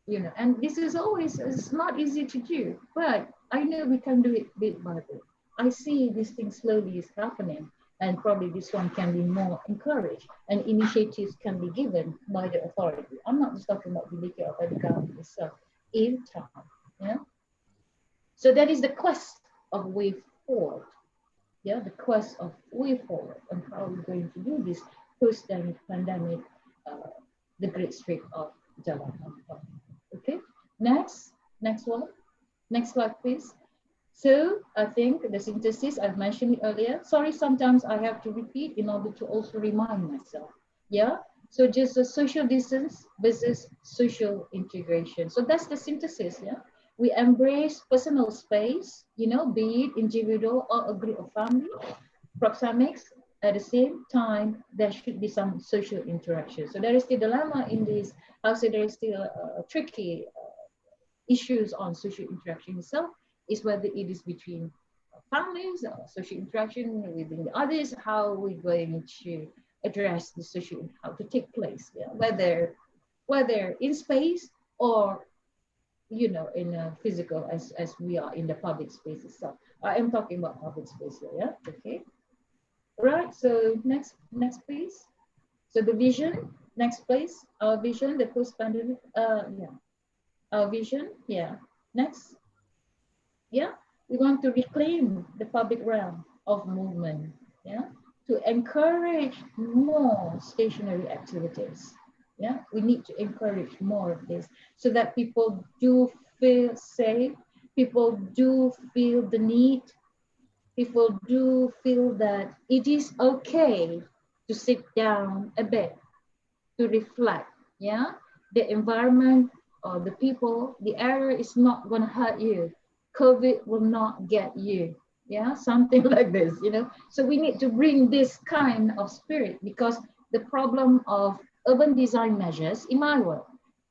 you know, and this is always, it's not easy to do, but I know we can do it bit by bit. I see this thing slowly is happening, and probably this one can be more encouraged, and initiatives can be given by the authority. I'm not just talking about the detail of the government itself in town. Yeah. So that is the quest of way forward. Yeah, the quest of way forward and how we're going to do this post-pandemic, uh, the great streak of Jalan Ampang. Okay, next one. Next slide, please. So I think the synthesis, I've mentioned it earlier. Sorry, sometimes I have to repeat in order to also remind myself. Yeah, so just a social distance versus social integration. So that's the synthesis, yeah. We embrace personal space, you know, be it individual or a group of family, proxemics. At the same time, there should be some social interaction. So there is the dilemma in this, I would say there is still a tricky issues on social interaction itself, is whether it is between families or social interaction within the others, how we're going to address the social, how to take place, yeah? whether in space or, you know, in a physical as we are in the public space itself. I am talking about public space here, yeah, okay. Right, so next please. So the vision, next place, our vision, the post-pandemic, yeah, our vision, yeah. Next, yeah, we want to reclaim the public realm of movement, yeah, to encourage more stationary activities. Yeah, we need to encourage more of this so that people do feel safe, people do feel the need, people do feel that it is okay to sit down a bit, to reflect, yeah? The environment or the people, the area is not gonna hurt you. COVID will not get you, yeah? Something like this, you know? So we need to bring this kind of spirit because the problem of urban design measures in my world,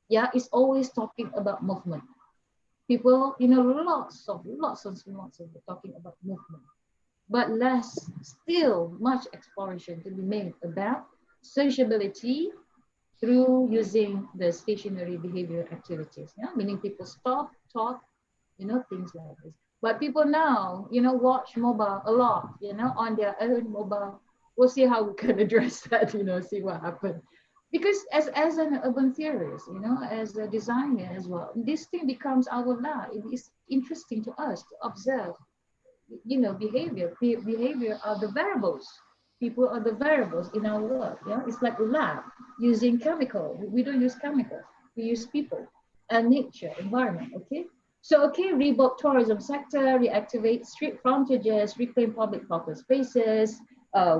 yeah, is always talking about movement. People, you know, lots of talking about movement, but less, still much exploration to be made about sociability through using the stationary behavior activities, yeah, meaning people stop, talk, you know, things like this. But people now, you know, watch mobile a lot, you know, on their own mobile. We'll see how we can address that, you know, see what happens. Because as an urban theorist, you know, as a designer as well, this thing becomes our lab. It is interesting to us to observe, you know, behavior are the variables. People are the variables in our work. Yeah, it's like a lab using chemical. We don't use chemicals. We use people and nature, environment. Okay. So okay, reboot tourism sector, reactivate street frontages, reclaim public spaces.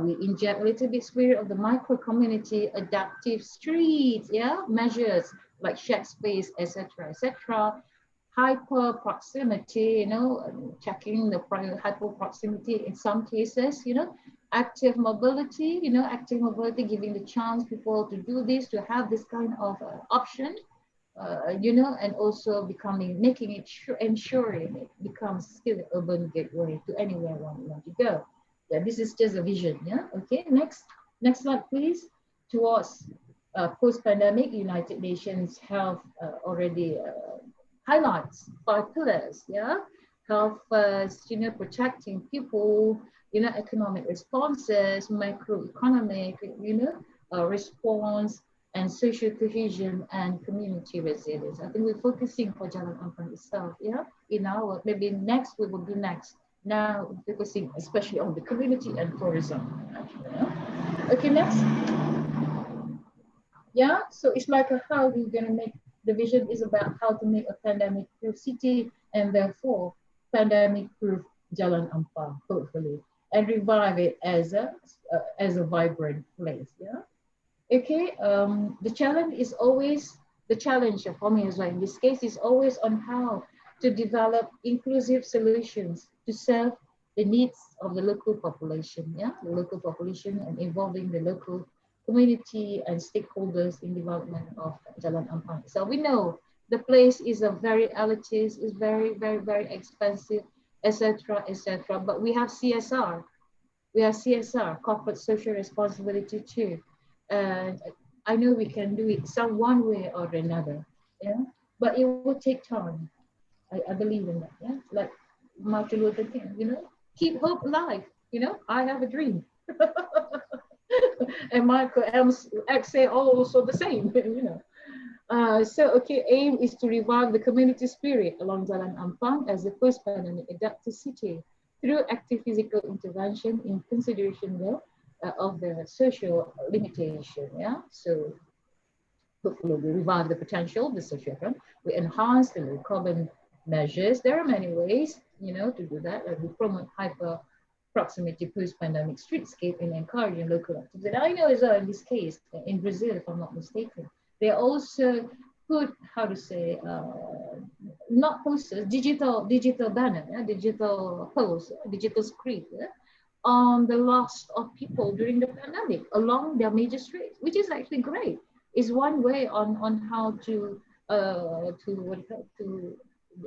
We inject a little bit spirit of the micro community, adaptive streets, yeah, measures like shared space, etc., etc. Hyper proximity, you know, checking the hyper proximity in some cases, you know, active mobility, you know, active mobility, giving the chance people to do this, to have this kind of option, you know, and also making it ensuring it becomes still an urban gateway to anywhere one want to go. Yeah, this is just a vision. Yeah. Okay. Next slide, please. Towards post-pandemic, United Nations Health already highlights 5 pillars. Yeah. Health first, you know, protecting people, you know, economic responses, macroeconomic, you know, response, and social cohesion and community resilience. I think we're focusing for Jalan Ampang itself, yeah. In our, maybe next we will be next. Now focusing especially on the community and tourism. Yeah? Okay, next. Yeah, so it's like how we're gonna make, the vision is about how to make a pandemic-proof city and therefore pandemic-proof Jalan Ampang, hopefully, and revive it as a vibrant place. Yeah. Okay, the challenge is always, the challenge for me as well in this case is always on how to develop inclusive solutions to serve the needs of the local population, yeah, the local population, and involving the local community and stakeholders in development of Jalan Ampang. So we know the place is a very elitist, is very, very, very expensive, etc., etc. But we have CSR, corporate social responsibility too. And I know we can do it some one way or another. Yeah. but it will take time. I believe in that. Yeah, like Martin Luther King. Keep hope alive. I have a dream. And Michael X say also the same. So aim is to revive the community spirit along Jalan Ampang as the post-pandemic adapted city through active physical intervention in consideration of the social limitation. Yeah, so hopefully we revive the potential of the social front. We enhance the low carbon measures. There are many ways, to do that. Like we promote hyper proximity post-pandemic streetscape and encouraging local activities. And I know as well in this case, in Brazil, if I'm not mistaken, they also put, how to say, not posters, digital banner, digital post, digital screen, on the loss of people during the pandemic along their major streets, which is actually great. Is one way on how to the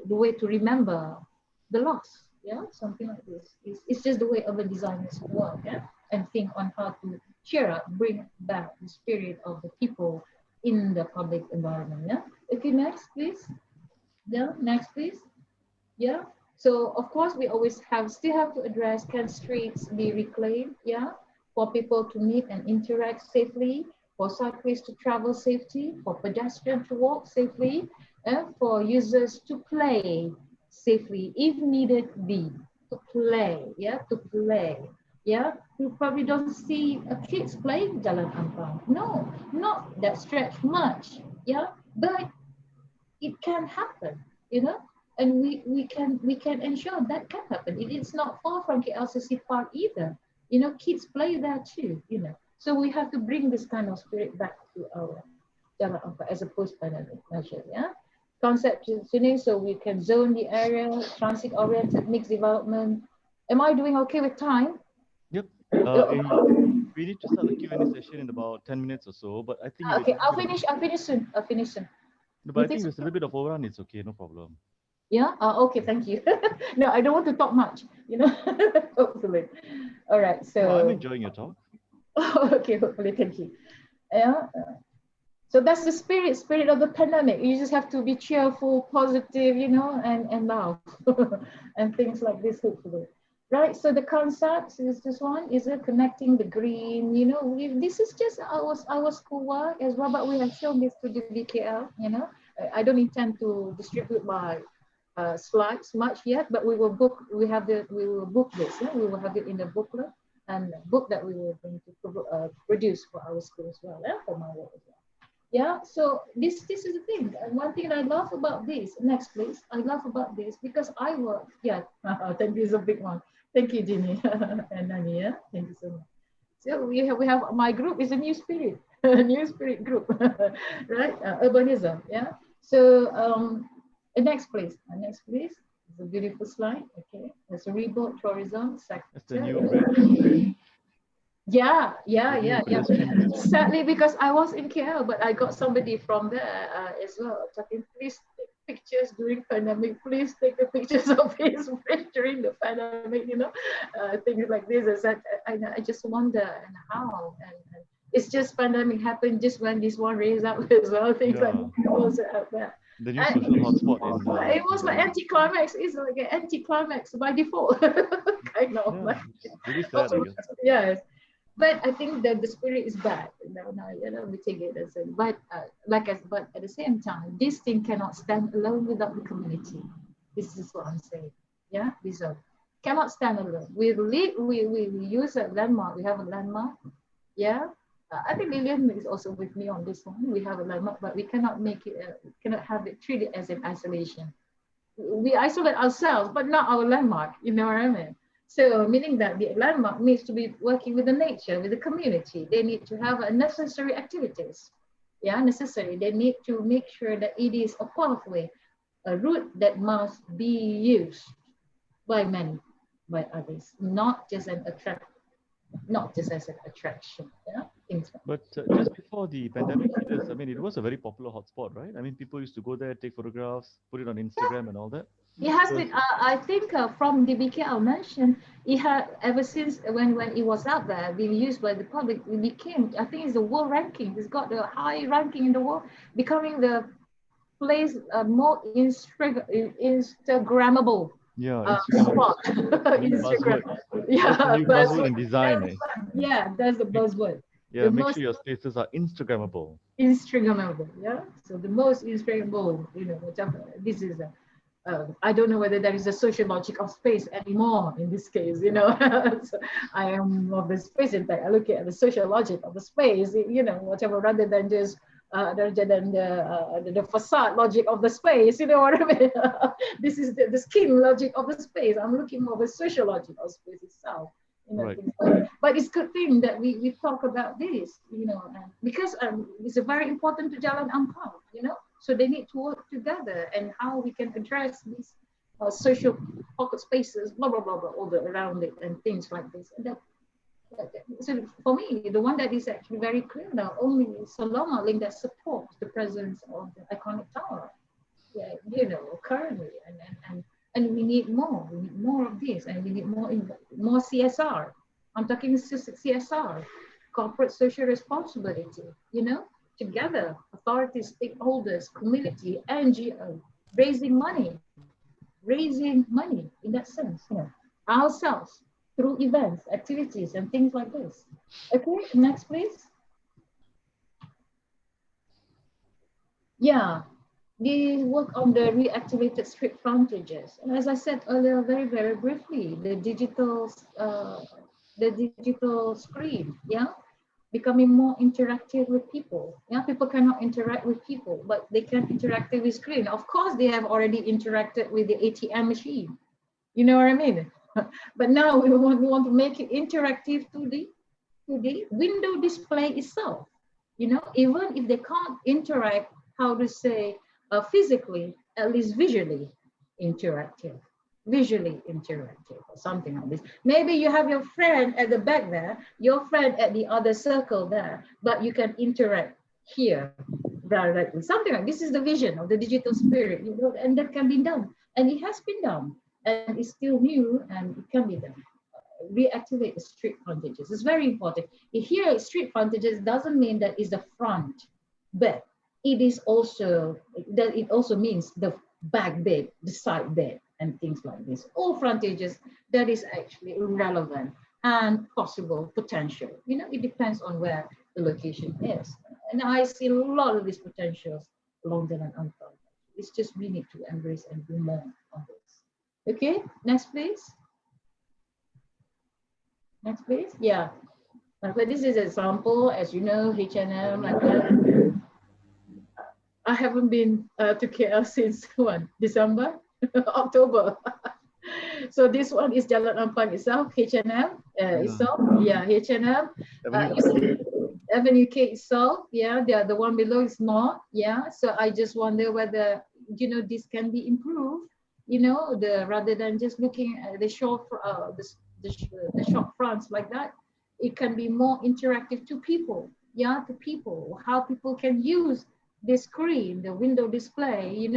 way to remember the loss. Yeah, something like this. It's just the way urban designers work, yeah, and think on how to cheer up, bring back the spirit of the people in the public environment. Yeah. Okay, next, please. Yeah, next, please. Yeah. So of course we always still have to address, can streets be reclaimed? Yeah, for people to meet and interact safely, for cyclists to travel safely, for pedestrians to walk safely, and for users to play safely if needed be. To play, yeah, to play. Yeah, you probably don't see kids playing Jalan Ampang. No, not that stretch much. Yeah, but it can happen, and we can ensure that can happen. It is not far from KLCC Park either. Kids play there too, So we have to bring this kind of spirit back to our Jalan Ampang as a post-pandemic measure, yeah? Concept tuning so we can zone the area, transit-oriented mixed development. Am I doing okay with time? Yep. We need to start the Q&A session in about 10 minutes or so, but I think Okay, I'll finish soon. No, but I think there's a little bit of overrun. It's okay, no problem. Yeah. Okay. Thank you. No, I don't want to talk much. Hopefully. All right. So No, I'm enjoying your talk. Okay. Hopefully. Thank you. Yeah. So that's the spirit of the pandemic. You just have to be cheerful, positive, and laugh and things like this. Hopefully. Right. So the concept is this one. Is it connecting the green? This is just our schoolwork as well, but we have shown this to the BKL. I don't intend to distribute my slides much yet, but we will book. We will book this. Yeah? We will have it in the booklet and book that we will going to produce for our school as well. Yeah? For my work as well. Yeah. So this is the thing. And one thing I love about this. Next, please. I love about this because I work. Yeah. Thank you. Is a big one. Thank you, Jimmy and Nani. Yeah. Thank you so much. So we have my group is a new spirit, new spirit group, right? Urbanism. Yeah. So next, please. Next, please. It's a beautiful slide. Okay. There's a rebuild tourism sector. That's the new bridge. Yeah. Sadly, because I was in KL, but I got somebody from there as well talking. Please take pictures during pandemic. Please take the pictures of his bridge during the pandemic. Things like this. I just wonder and how and it's just pandemic happened just when this one raised up as well. Things like also out there. The new social hotspot in the. It was like anticlimax. It's like an anticlimax by default, kind of. Yeah, like, really sad, I guess. Yes, but I think that the spirit is bad. Now, we take it as a. But but at the same time, this thing cannot stand alone without the community. This is what I'm saying. Yeah, this cannot stand alone. We use a landmark. We have a landmark. Yeah. I think Lillian is also with me on this one. We have a landmark, but we cannot make it, cannot have it treated as an isolation. We isolate ourselves, but not our landmark. You know what I mean? So meaning that the landmark needs to be working with the nature, with the community. They need to have necessary activities. Yeah, necessary. They need to make sure that it is a pathway, a route that must be used by many, by others, not just an attraction. Not just as an attraction, yeah. But just before the pandemic hit us, I mean, it was a very popular hotspot, right? I mean, people used to go there, take photographs, put it on Instagram and all that. It has been, I think, from the BKL mentioned, it had ever since when it was out there being used by the public, it became, I think, it's the world ranking. It's got the high ranking in the world, becoming the place a more Instagrammable Yeah, spot. Instagram. Instagram. Buzzword. That's the Yeah, new buzzword in design. yeah, that's the buzzword. Yeah, The make most sure your spaces are Instagrammable. Instagrammable. Yeah, so the most Instagrammable, whatever. This is a. I don't know whether there is a social logic of space anymore in this case. So I am of the space. In fact, I look at the social logic of the space, whatever, rather than just the facade logic of the space. You know what I mean? This is the skin logic of the space. I'm looking more of the social logic of space itself. Right. But it's a good thing that we talk about this, because it's a very important to Jalan Ampang. So they need to work together, and how we can address these social pocket spaces, blah, blah, blah, blah, all the around it and things like this. And so for me, the one that is actually very clear now, only Saloma link that supports the presence of the iconic tower, currently. And we need more. We need more of this, and we need more CSR. I'm talking CSR, corporate social responsibility. Together, authorities, stakeholders, community, NGO, raising money in that sense. Ourselves through events, activities, and things like this. Okay, next, please. Yeah. We work on the reactivated street frontages. And as I said earlier, very, very briefly, the digital screen, becoming more interactive with people. People cannot interact with people, but they can interact with screen. Of course, they have already interacted with the ATM machine. You know what I mean? But now we want to make it interactive to the window display itself. Even if they can't interact, how to say, physically, at least visually interactive, or something like this. Maybe you have your friend at the back there, your friend at the other circle there, but you can interact here directly. Something like this is the vision of the digital spirit, and that can be done. And it has been done, and it's still new, and it can be done. Reactivate the street frontages. It's very important. Here, street frontages doesn't mean that it's the front, but it also means the back bed, the side bed, and things like this. All frontages that is actually relevant and possible potential. It depends on where the location is. And I see a lot of these potentials along the Ampang. It's just we need to embrace and do more on this. Okay, next please. Next please. Yeah. But this is an example, as you know, H&M like that. I haven't been to KL since December, October. So this one is Jalan Ampang itself, H&M itself. Yeah, H&M. Avenue K itself. Yeah, the one below is not. Yeah, so I just wonder whether this can be improved. Rather than just looking at the shop, the shop fronts like that, it can be more interactive to people. Yeah, to people, how people can use the screen, the window display,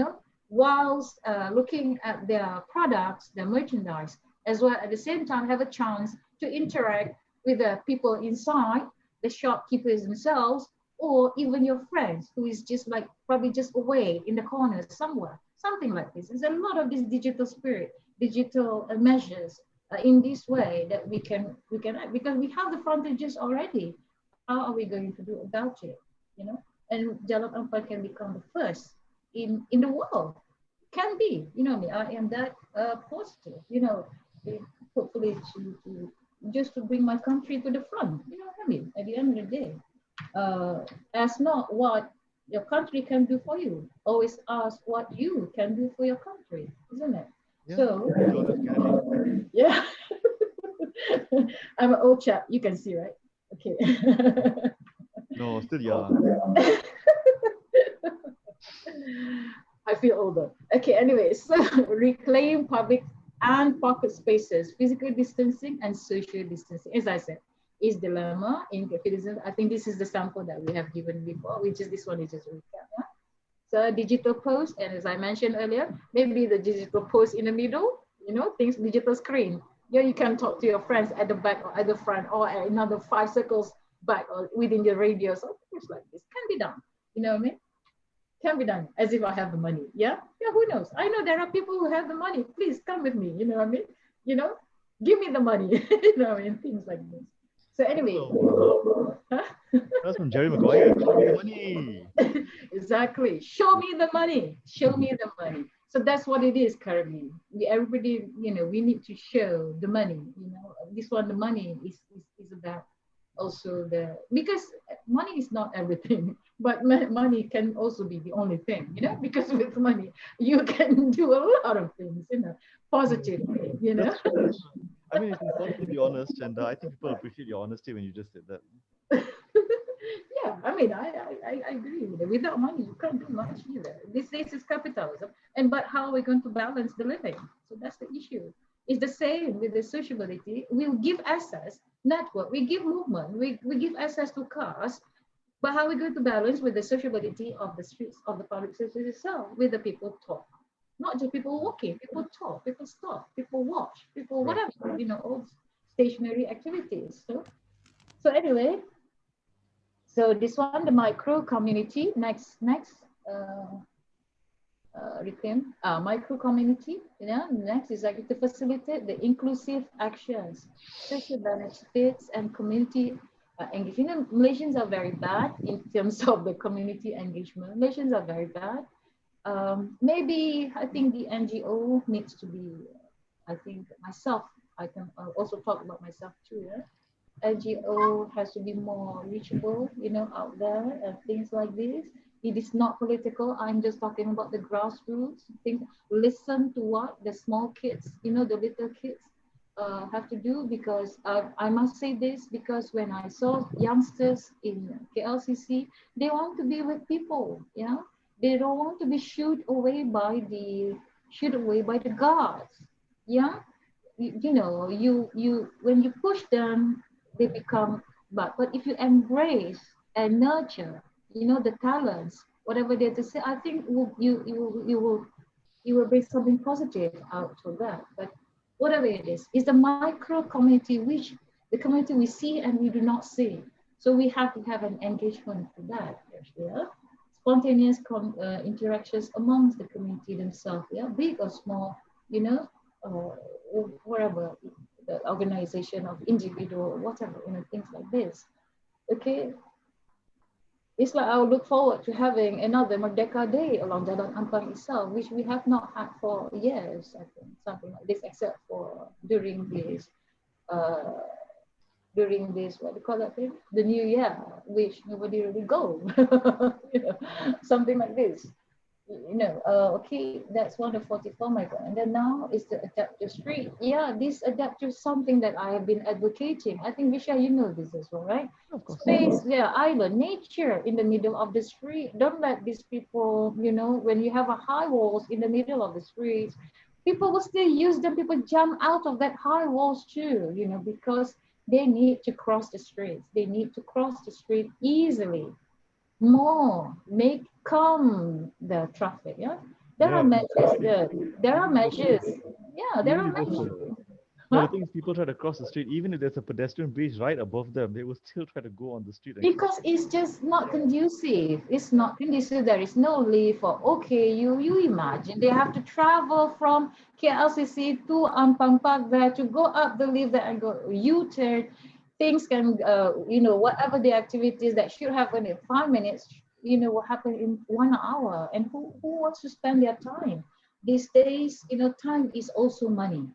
whilst looking at their products, their merchandise, as well at the same time have a chance to interact with the people inside, the shopkeepers themselves, or even your friends who is just like probably just away in the corner somewhere, something like this. There's a lot of this digital spirit, digital measures in this way that we can act, because we have the frontages already. How are we going to do about it? And Jalan Ampang can become the first in the world. Can be, I am that positive, hopefully to just to bring my country to the front, what I mean, at the end of the day. Ask not what your country can do for you, always ask what you can do for your country, isn't it? Yeah. So, yeah. I'm an old chap, you can see, right? Okay. No, still young. I feel older. Okay, anyway, so reclaim public and pocket spaces, physical distancing and social distancing. As I said, is dilemma in capitalism. I think this is the sample that we have given before, which is this one is just a recap. Yeah? So digital post, and as I mentioned earlier, maybe the digital post in the middle, things, digital screen. Yeah, you can talk to your friends at the back or at the front or at another 5 circles back or within your radius or things like this can be done. You know what I mean? Can be done as if I have the money. Yeah, who knows? I know there are people who have the money. Please come with me. You know what I mean? You know, give me the money. You know what I mean? Things like this. So anyway, that's from Jerry Maguire. Show me the money. Exactly. Show me the money. Show me the money. So that's what it is currently. Everybody, we need to show the money. This one, the money is about also because money is not everything, but money can also be the only thing. Because with money you can do a lot of things. Positively. I mean, it's important to be honest, and I think people appreciate your honesty when you just said that. Yeah, I mean, I agree with it. Without money, you can't do much either. These days is capitalism, but how are we going to balance the living? So that's the issue. It's the same with the sociability. We'll give access, network, we give movement, we give access to cars, but how are we going to balance with the sociability of the streets, of the public spaces itself, with the people talk? Not just people walking, people talk, people stop, people watch, people whatever, all stationary activities. So anyway, so this one, the micro community, next, micro community, next is like to facilitate the inclusive actions, social benefits and community engagement. Malaysians are very bad in terms of the community engagement. Malaysians are very bad. Maybe I think the NGO needs to be, I think myself, I can also talk about myself too, yeah? NGO has to be more reachable, out there and things like this. It is not political. I'm just talking about the grassroots things. Listen to what the small kids, the little kids have to do, because I must say this, because when I saw youngsters in KLCC, they want to be with people, they don't want to be shooed away by the guards. Yeah, you when you push them, they become, but if you embrace and nurture, the talents, whatever they're to say, I think you will bring something positive out of that. But whatever it is, it's the micro community, which the community we see and we do not see. So we have to have an engagement for that, actually. Yeah? Spontaneous interactions amongst the community themselves, yeah, big or small, or whatever, the organization of individual, whatever, things like this. Okay. It's like I'll look forward to having another Merdeka Day along Jalan Ampang itself, which we have not had for years, I think, something like this, except for during this, what do you call that thing? The New Year, which nobody really go, something like this. Okay, that's one of 44 migrant. And then now is the adaptive street. Yeah, this adaptive is something that I have been advocating. I think, Vishal, you know this as well, right? Of course. Space, yeah, island, nature in the middle of the street. Don't let these people, when you have a high walls in the middle of the streets, people will still use them. People jump out of that high walls too, because they need to cross the streets. They need to cross the street easily. More calm the traffic. Yeah, there are measures. There are measures. Yeah, there are measures. The thing is, people try to cross the street, even if there's a pedestrian bridge right above them, they will still try to go on the street. Because it's just not conducive. It's not conducive. There is no lift. Okay, you imagine they have to travel from KLCC to Ampang Park there to go up the lift there and go U-turn. Things can, whatever the activities that should happen in 5 minutes, will happen in 1 hour. And who wants to spend their time? These days, time is also money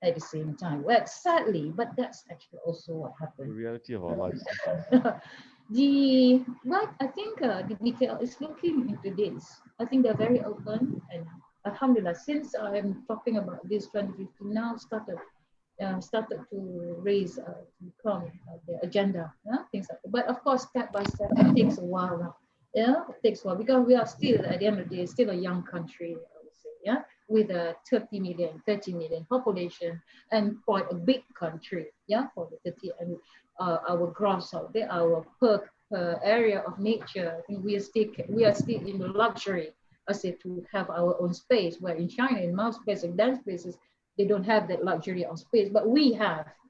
at the same time. Well, sadly, but that's actually also what happens. The reality of our lives. I think the detail is looking into this. I think they're very open, and alhamdulillah, since I'm talking about this 2015 now, started to raise to become the agenda, things like that. But of course, step by step, it takes a while. Yeah, it takes a while, because we are still, at the end of the day, still a young country, I would say, yeah, with a 30 million population, and quite a big country, yeah, for the 30, and our gross out there, our per area of nature, I think we are still in the luxury, I say, to have our own space, where in China, in most places, dense places, they don't have that luxury of space, but we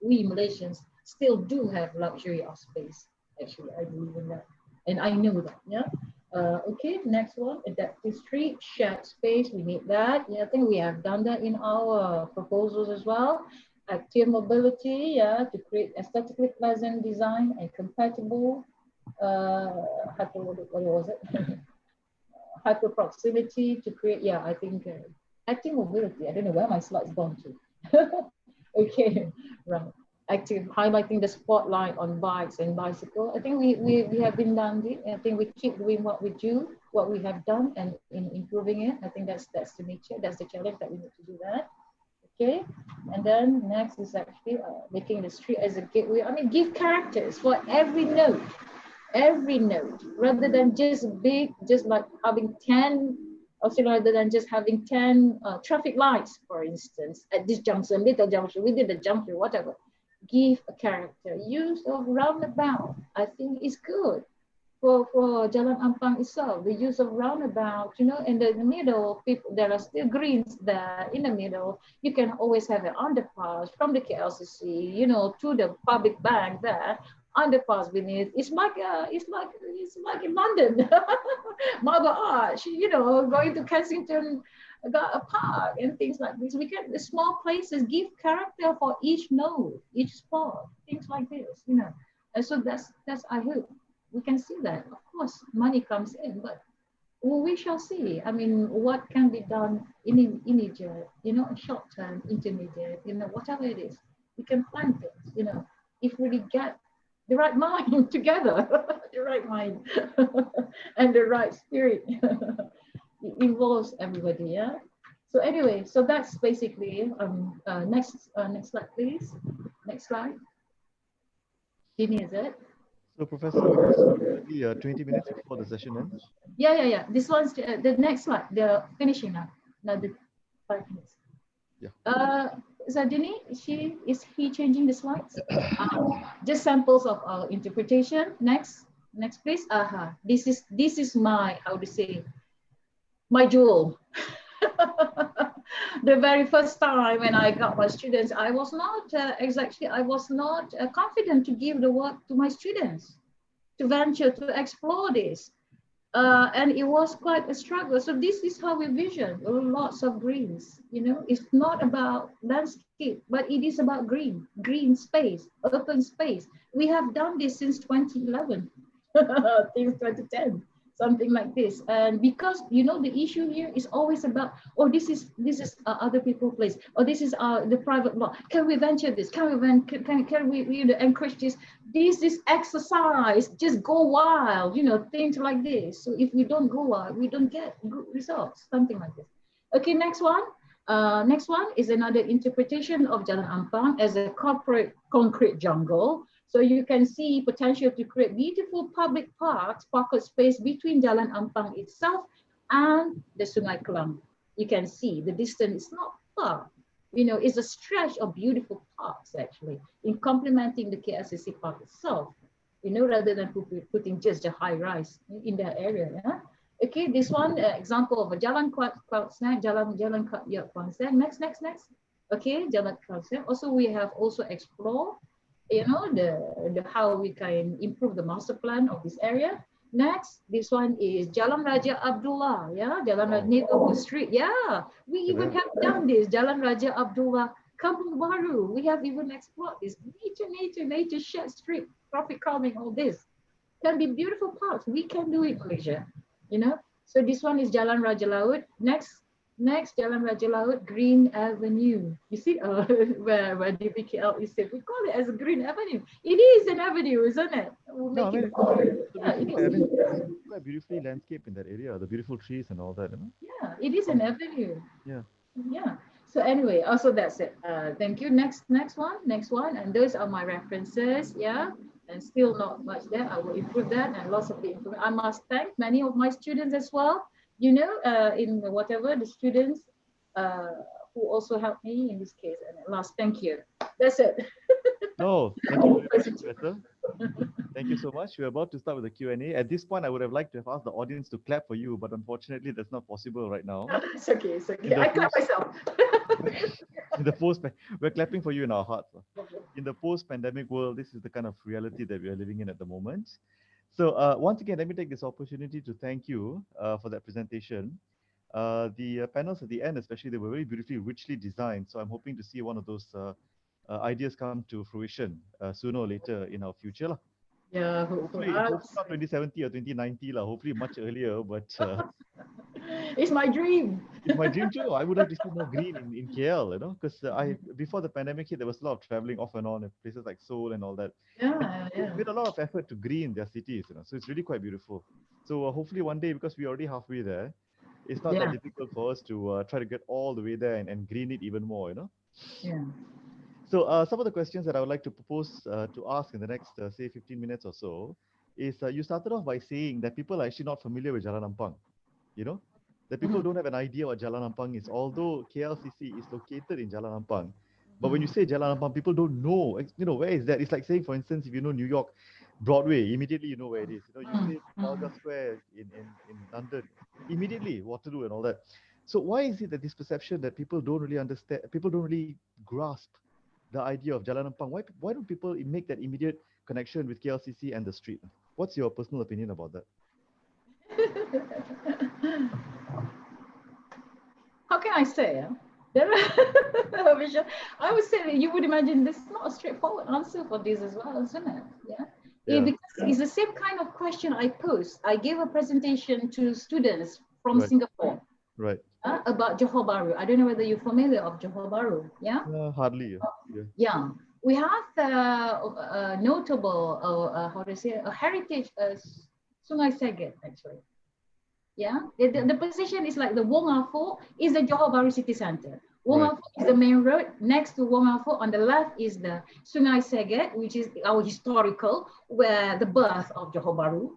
Malaysians still do have luxury of space. Actually, I believe in that, and I know that. Yeah, Okay, next one, adaptive street, shared space, we need that. Yeah, I think we have done that in our proposals as well. Active mobility, yeah, to create aesthetically pleasant design and compatible, what was it? Hyper proximity to create, yeah, I think active mobility. I don't know where my slides gone to. Okay, right. Active highlighting the spotlight on bikes and bicycle. I think we have been done it. I think we keep doing what we do, what we have done, and in improving it. I think that's the nature, that's the challenge that we need to do that. Okay, and then next is actually making the street as a gateway. I mean, give characters for every node, rather than just big, just like having 10, also rather than just having 10 traffic lights, for instance, at this junction, little junction, within the junction, whatever. Give a character. Use of roundabout, I think is good. For Jalan Ampang itself, the use of roundabout, you know, in the middle, people, there are still greens there in the middle. You can always have an underpass from the KLCC, you know, to the public bank there, underpass beneath. It's like in London, Marble Arch, you know, going to Kensington, got a park and things like this. We can, the small places give character for each node, each spot, things like this, you know. And so that's I hope we can see that. Of course, money comes in, but we shall see. I mean, what can be done in immediate, you know, short term, intermediate, you know, whatever it is, we can plan things, you know, if we get the right mind together, the right mind and the right spirit. It involves everybody, yeah. So anyway, so that's basically next slide, please. Next slide. Ginny, is it? So, Professor, we have maybe 20 minutes before the session ends. Yeah. This one's the next slide. They're finishing now. Now the 5 minutes. Yeah. Zadini, is he changing the slides? Just samples of our interpretation. Next, please. This is my, how to say, my jewel. The very first time when I got my students, I was not confident to give the work to my students, to venture, to explore this. And it was quite a struggle. So this is how we vision lots of greens. You know, it's not about landscape, but it is about green space, open space. We have done this since 2011, since 2010, something like this. And because, you know, the issue here is always about, oh, this is other people's place, or this is the private law. Can we venture this? Can we encourage this? This is exercise, just go wild, you know, things like this. So if we don't go wild, we don't get good results, something like this. Okay, next one. Next one is another interpretation of Jalan Ampang as a corporate concrete jungle. So you can see potential to create beautiful public parks, pocket space between Jalan Ampang itself and the Sungai Kelang. You can see the distance is not far. You know, it's a stretch of beautiful parks actually, in complementing the KLCC park itself, you know, rather than putting just a high rise in that area. Yeah? Okay, this one example of a Jalan Cloud Snack, Jalan Cloud Snack. Next. Okay, Jalan Cloud Snack. Also, we have also explored, you know, the how we can improve the master plan of this area. Next, this one is Jalan Raja Abdullah, yeah, Jalan Raja Neighborhood Street, yeah. We even have done this, Jalan Raja Abdullah, Kampung Baru. We have even explored this nature, shared street, traffic calming, all this. Can be beautiful parks. We can do it, Malaysia, you know. So this one is Jalan Raja Laut. Next, Jalan Raja Laut, Green Avenue. You see where DBKL is said. We call it as a Green Avenue. It is an avenue, isn't it? We'll no, I mean, it's quite beautifully landscaped in that area, the beautiful trees and all that. You know? Yeah, it is an avenue. Yeah. So anyway, also that's it. Thank you. Next one. And those are my references. Yeah. And still not much there. I will improve that and lots of the information. I must thank many of my students as well. You know, in whatever the students who also helped me in this case. And last, thank you. That's it. No, thank you very much, Professor. Thank you so much. We're about to start with the Q&A. At this point, I would have liked to have asked the audience to clap for you, but unfortunately, that's not possible right now. It's okay. I clap myself. We're clapping for you in our hearts. In the post-pandemic world, this is the kind of reality that we are living in at the moment. So once again, let me take this opportunity to thank you for that presentation. The panels at the end, especially, they were very beautifully, richly designed. So I'm hoping to see one of those ideas come to fruition sooner or later in our future. Lah. Yeah, for Hopefully us, not 2070 or 2090, lah. Hopefully much earlier. But it's my dream. it's my dream too. I would like to see more green in KL, you know, because I before the pandemic hit, there was a lot of traveling off and on in places like Seoul and all that. And Yeah, they yeah. made a lot of effort to green their cities, you know. So it's really quite beautiful. So hopefully one day, because we're already halfway there, it's not that Yeah, difficult for us to try to get all the way there and green it even more, you know. yeah. So some of the questions that I would like to propose to ask in the next, say, 15 minutes or so is you started off by saying that people are actually not familiar with Jalan Ampang, you know, that people Mhm, don't have an idea what Jalan Ampang is, although KLCC is located in Jalan Ampang. But when you mhm, say Jalan Ampang, people don't know, you know, where is that? It's like saying, for instance, if you know New York, Broadway, immediately you know where it is. You know, you mhm, say mhm. Trafalgar Square in London, immediately Waterloo and all that. So why is it that this perception that people don't really understand, people don't really grasp the idea of Jalan Ampang? Why don't people make that immediate connection with KLCC and the street? What's your personal opinion about that? How can I say? There are, Vishal, I would say that you would imagine this is not a straightforward answer for this as well, isn't it? Yeah. Yeah, Because it's the same kind of question I posed. I gave a presentation to students from right, Singapore right. about Johor Bahru. I don't know whether you're familiar of Johor Bahru. Yeah. Hardly. Yeah. Yeah. We have a notable, how to say, a heritage, Sungai Seget, actually. Yeah, the position is like the Wong Afo is the Johor Bahru city center. Wong Right, Afo is the main road. Next to Wong Afo on the left is the Sungai Seget, which is our historical, where the birth of Johor Bahru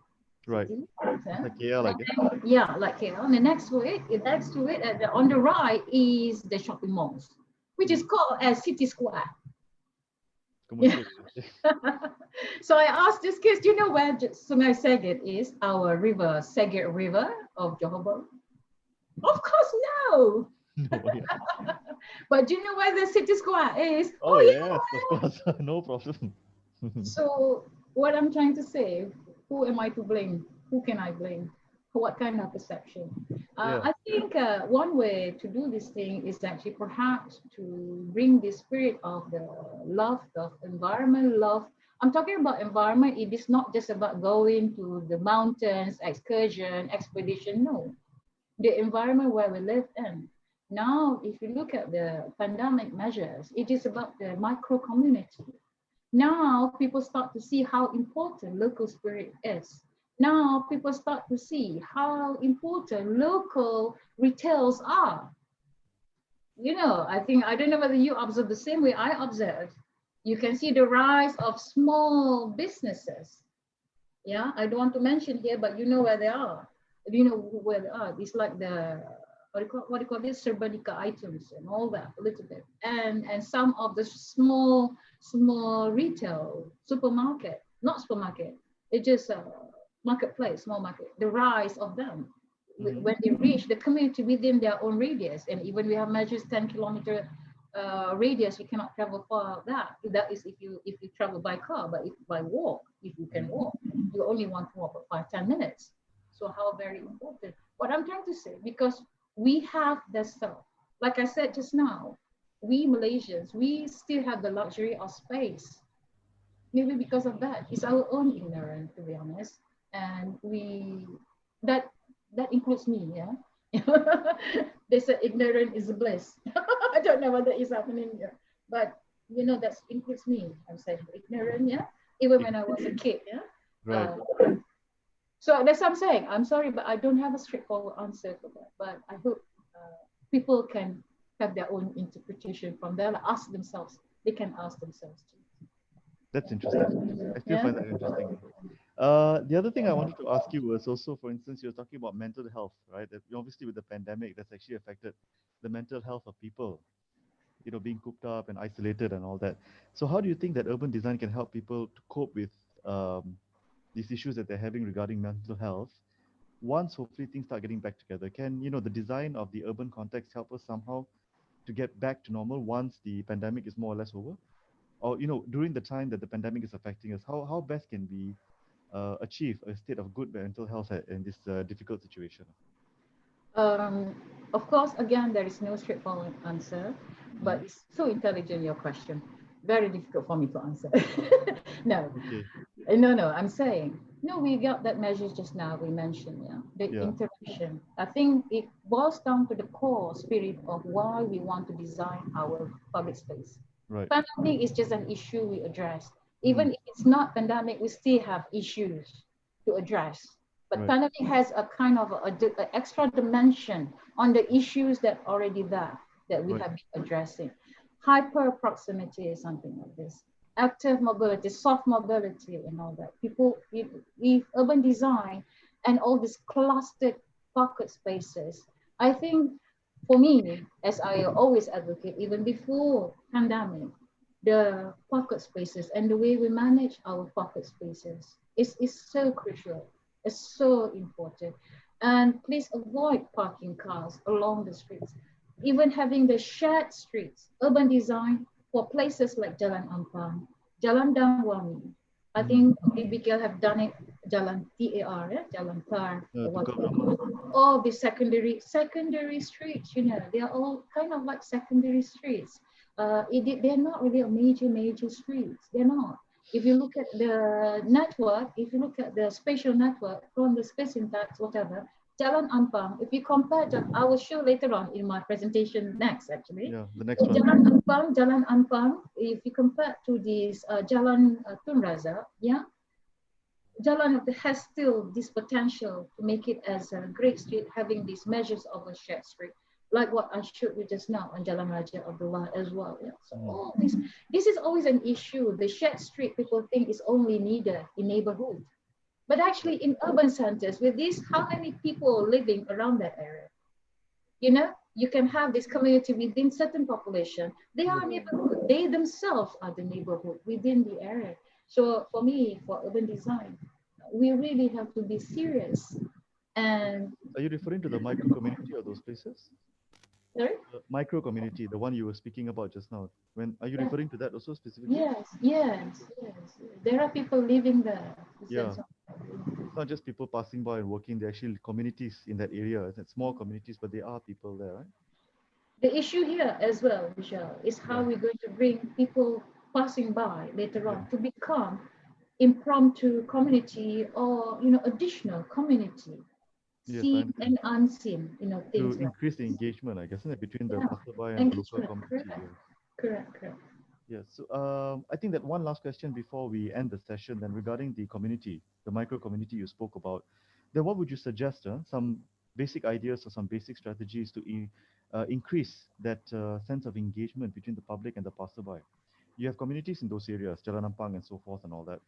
right. city. It's Yeah, like KL, I and guess. then, yeah, like here. And the next to it, on the right is the shopping malls, which is called as City Square. Yeah. Commercial. So I asked this kids, do you know where Sungai Seget is? Our river, Seget River of Johor Bahru? Of course, no. No, yeah. But do you know where the city square is? Oh, Oh, yes, of course. No problem. yeah. So what I'm trying to say, who am I to blame? Who can I blame? What kind of perception? Yeah. I think one way to do this thing is actually perhaps to bring the spirit of the love of environment, love. I'm talking about environment. It is not just about going to the mountains, excursion, expedition. No, the environment where we live in. Now, if you look at the pandemic measures, it is about the micro community. Now, people start to see how important local spirit is. Now, people start to see how important local retails are. You know, I think, I don't know whether you observe the same way I observe. You can see the rise of small businesses. Yeah, I don't want to mention here, but you know where they are. You know where they are. It's like the what do you call this, Serbanica items and all that a little bit, and some of the small retail supermarket, not supermarket, it's just a marketplace, small market. The rise of them Mhm. when they reach the community within their own radius, and even we have measures 10-kilometer radius, you cannot travel far that. That is if you travel by car, but if by walk, if you can Mhm. walk, you only want to walk for 5-10 minutes. So how very important. What I'm trying to say, because we have the stuff, like I said just now, we Malaysians, we still have the luxury of space. Maybe because of that, it's our own ignorance, to be honest. And we that that includes me, yeah. They said ignorant is bliss. I don't know whether it's happening here, but you know that includes me. I'm saying ignorant, yeah. Even when I was a kid, yeah. Right. So that's what I'm saying. I'm sorry, but I don't have a straightforward answer for that. But I hope people can have their own interpretation from there. Like ask themselves. They can ask themselves too. That's interesting. I still Yeah. find that interesting. The other thing I wanted to ask you was also, for instance, you're talking about mental health, right? That obviously with the pandemic, that's actually affected the mental health of people, you know, being cooped up and isolated and all that. So how do you think that urban design can help people to cope with these issues that they're having regarding mental health? Once hopefully things start getting back together, can, you know, the design of the urban context help us somehow to get back to normal once the pandemic is more or less over? Or, you know, during the time that the pandemic is affecting us, how best can we achieve a state of good mental health in this difficult situation? Um, of course, again, there is no straightforward answer, but Mm. it's so intelligent, your question. Very difficult for me to answer. No, Okay. no, I'm saying, no, we got that measures just now we mentioned, yeah, the Yeah. interaction. I think it boils down to the core spirit of why we want to design our public space. Right. Pandemic is just an issue we address. Mm. Even if it's not pandemic, we still have issues to address. But Right. pandemic has a kind of a extra dimension on the issues that already there that we Right. have been addressing. Hyper proximity is something like this. Active mobility, soft mobility, and all that. People with urban design and all these clustered pocket spaces. I think for me, as I always advocate, even before pandemic, the pocket spaces and the way we manage our pocket spaces is so crucial. It's so important. And please avoid parking cars along the streets. Even having the shared streets, urban design for places like Jalan Ampang, Jalan Damwangi. I Mm. think BBKL have done it, Jalan TAR, Jalan Tar, or Tukar whatever. Ramah. All the secondary streets, they are all kind of like secondary streets. They're not really a major streets. They're not. If you look at the network, if you look at the spatial network from the space intact, whatever, Jalan Ampang, if you compare, I will show later on in my presentation next actually. Yeah, the next one. Jalan Ampang, if you compare to this Jalan Tun Razak, yeah, Jalan has still this potential to make it as a great street, having these measures of a shared street, like what I showed you just now on Jalan Raja Abdullah as well. Yeah. So all this is always an issue. The shared street people think is only needed in neighborhood, but actually in urban centers, with this, how many people living around that area? You can have this community within certain population. They are neighborhood. They themselves are the neighborhood within the area. So for me, for urban design, we really have to be serious. And Are you referring to the micro community or those places? sorry? The micro community, the one you were speaking about just now. Are you Yeah. referring to that also specifically? Yes. There are people living there. Yeah. It's not just people passing by and working. They're actually communities in that area. It's small communities, but there are people there, right? The issue here as well, Michelle, is how Yeah. we're going to bring people passing by later Yeah. on to become impromptu community or additional community, Yes, I seen understand. and unseen, To things like increase the engagement, I guess, isn't it, between the yeah, passerby and the local engagement. community. Yes. Correct. Yes. So I think that one last question before we end the session, then regarding the community, the micro community you spoke about, then what would you suggest? Some basic ideas or some basic strategies to increase that sense of engagement between the public and the passerby. You have communities in those areas, Jalan Ampang and so forth and all that.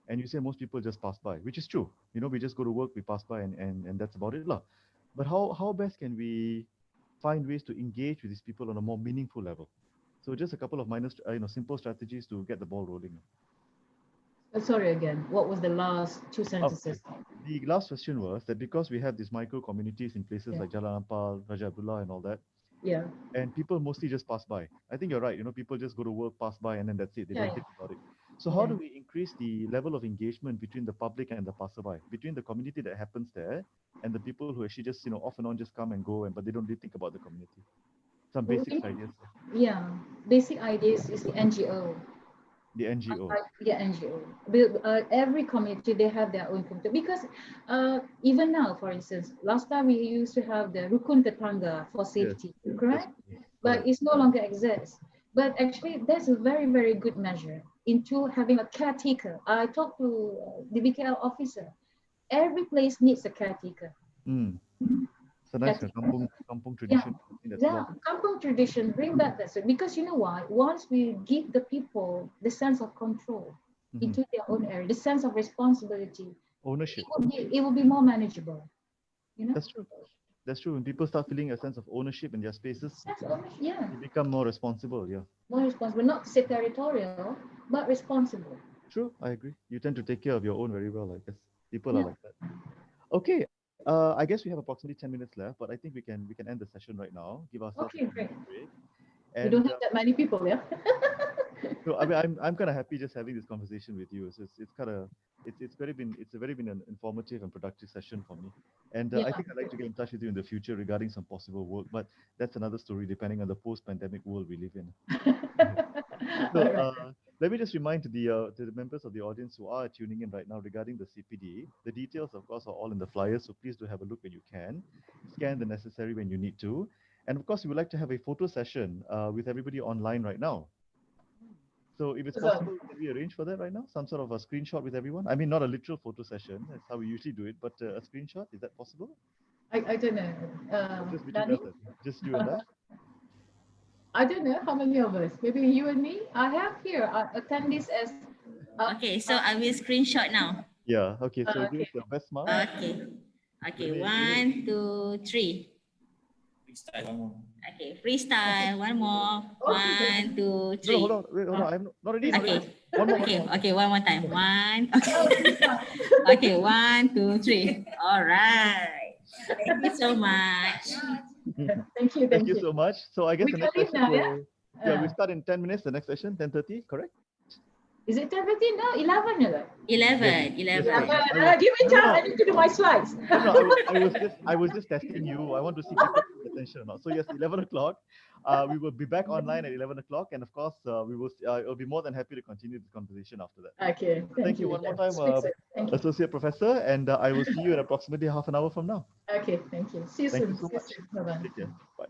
And you say most people just pass by, which is true. We just go to work, we pass by, and that's about it, lah. But how best can we find ways to engage with these people on a more meaningful level? So just a couple of simple strategies to get the ball rolling. Sorry again. What was the last two Okay. sentences? The last question was that because we have these micro communities in places Yeah. like Jalan Ampal, Raja Abdullah, and all that, Yeah. and people mostly just pass by. I think you're right. People just go to work, pass by, and then that's it. They don't Yeah. think about it. So how do we increase the level of engagement between the public and the passerby, between the community that happens there and the people who actually just off and on just come and go, but they don't really think about the community? Some basic ideas. Yeah. Basic ideas is the NGO. The NGO. Yeah, NGO. Every community, they have their own community. Because even now, for instance, last time we used to have the Rukun Tetangga for safety, correct? But it's no longer exists. But actually, that's a very, very good measure into having a caretaker. I talked to the BKL officer. Every place needs a caretaker. Mm. It's a nice kampung tradition. I think that's Yeah, kampung tradition, bring back that. Because you know what? Once we give the people the sense of control into their own area, the sense of responsibility, ownership. It will be more manageable. That's true. That's true. When people start feeling a sense of ownership in their spaces, yeah, they become more responsible. Yeah. More responsible, not say territorial, but responsible. True, I agree. You tend to take care of your own very well, I guess. People are like that. Okay, I guess we have approximately 10 minutes left, but I think we can end the session right now. Give ourselves a Great. break. We don't have that many people, yeah. So I mean, I'm kind of happy just having this conversation with you. It's kind of it's very been an informative and productive session for me. And I Yeah. think I'd like to get in touch with you in the future regarding some possible work, but that's another story depending on the post-pandemic world we live in. So All right. let me just remind to the members of the audience who are tuning in right now regarding the CPD. The details, of course, are all in the flyers, so please do have a look when you can. Scan the necessary when you need to. And of course, we would like to have a photo session with everybody online right now. So if it's So, possible, can we arrange for that right now? Some sort of a screenshot with everyone? I mean, not a literal photo session. That's how we usually do it, but a screenshot, is that possible? I don't know. Just between Danny? us, I think. Just you and I? I don't know how many of us. Maybe you and me. I have here attendees as. Okay, so I will screenshot now. Yeah, okay. So give Okay. us your best smile. Okay. Okay, Let me- 1, 2, 3. Freestyle one more. Okay, freestyle. One more. 1, 2, No, 3. hold on. Wait, hold on. I'm not ready. Not Okay. ready. One more. Okay, okay, one more time. 1. Oh, Okay, 1, 2, 3. All right. Thank you so much. Thank you. Thank you so much. So I guess We the next can leave session now, yeah? will, yeah, we start in 10 minutes. The next session, 10:30, correct? Is it 10:15 now? 11 is it? 11. Yes, 11. yes. Give me No, time. no. I need to do my slides. No, I was just testing you. I want to see if you pay attention or not. So yes, 11 o'clock. We will be back online at 11 o'clock, and of course, we will. I'll be more than happy to continue this conversation after that. Okay. Thank you one more time, Thank you. Associate Professor, and I will see you in approximately half an hour from now. Okay. Thank you. See you Thank soon. you so much. Bye bye. Take care. Bye.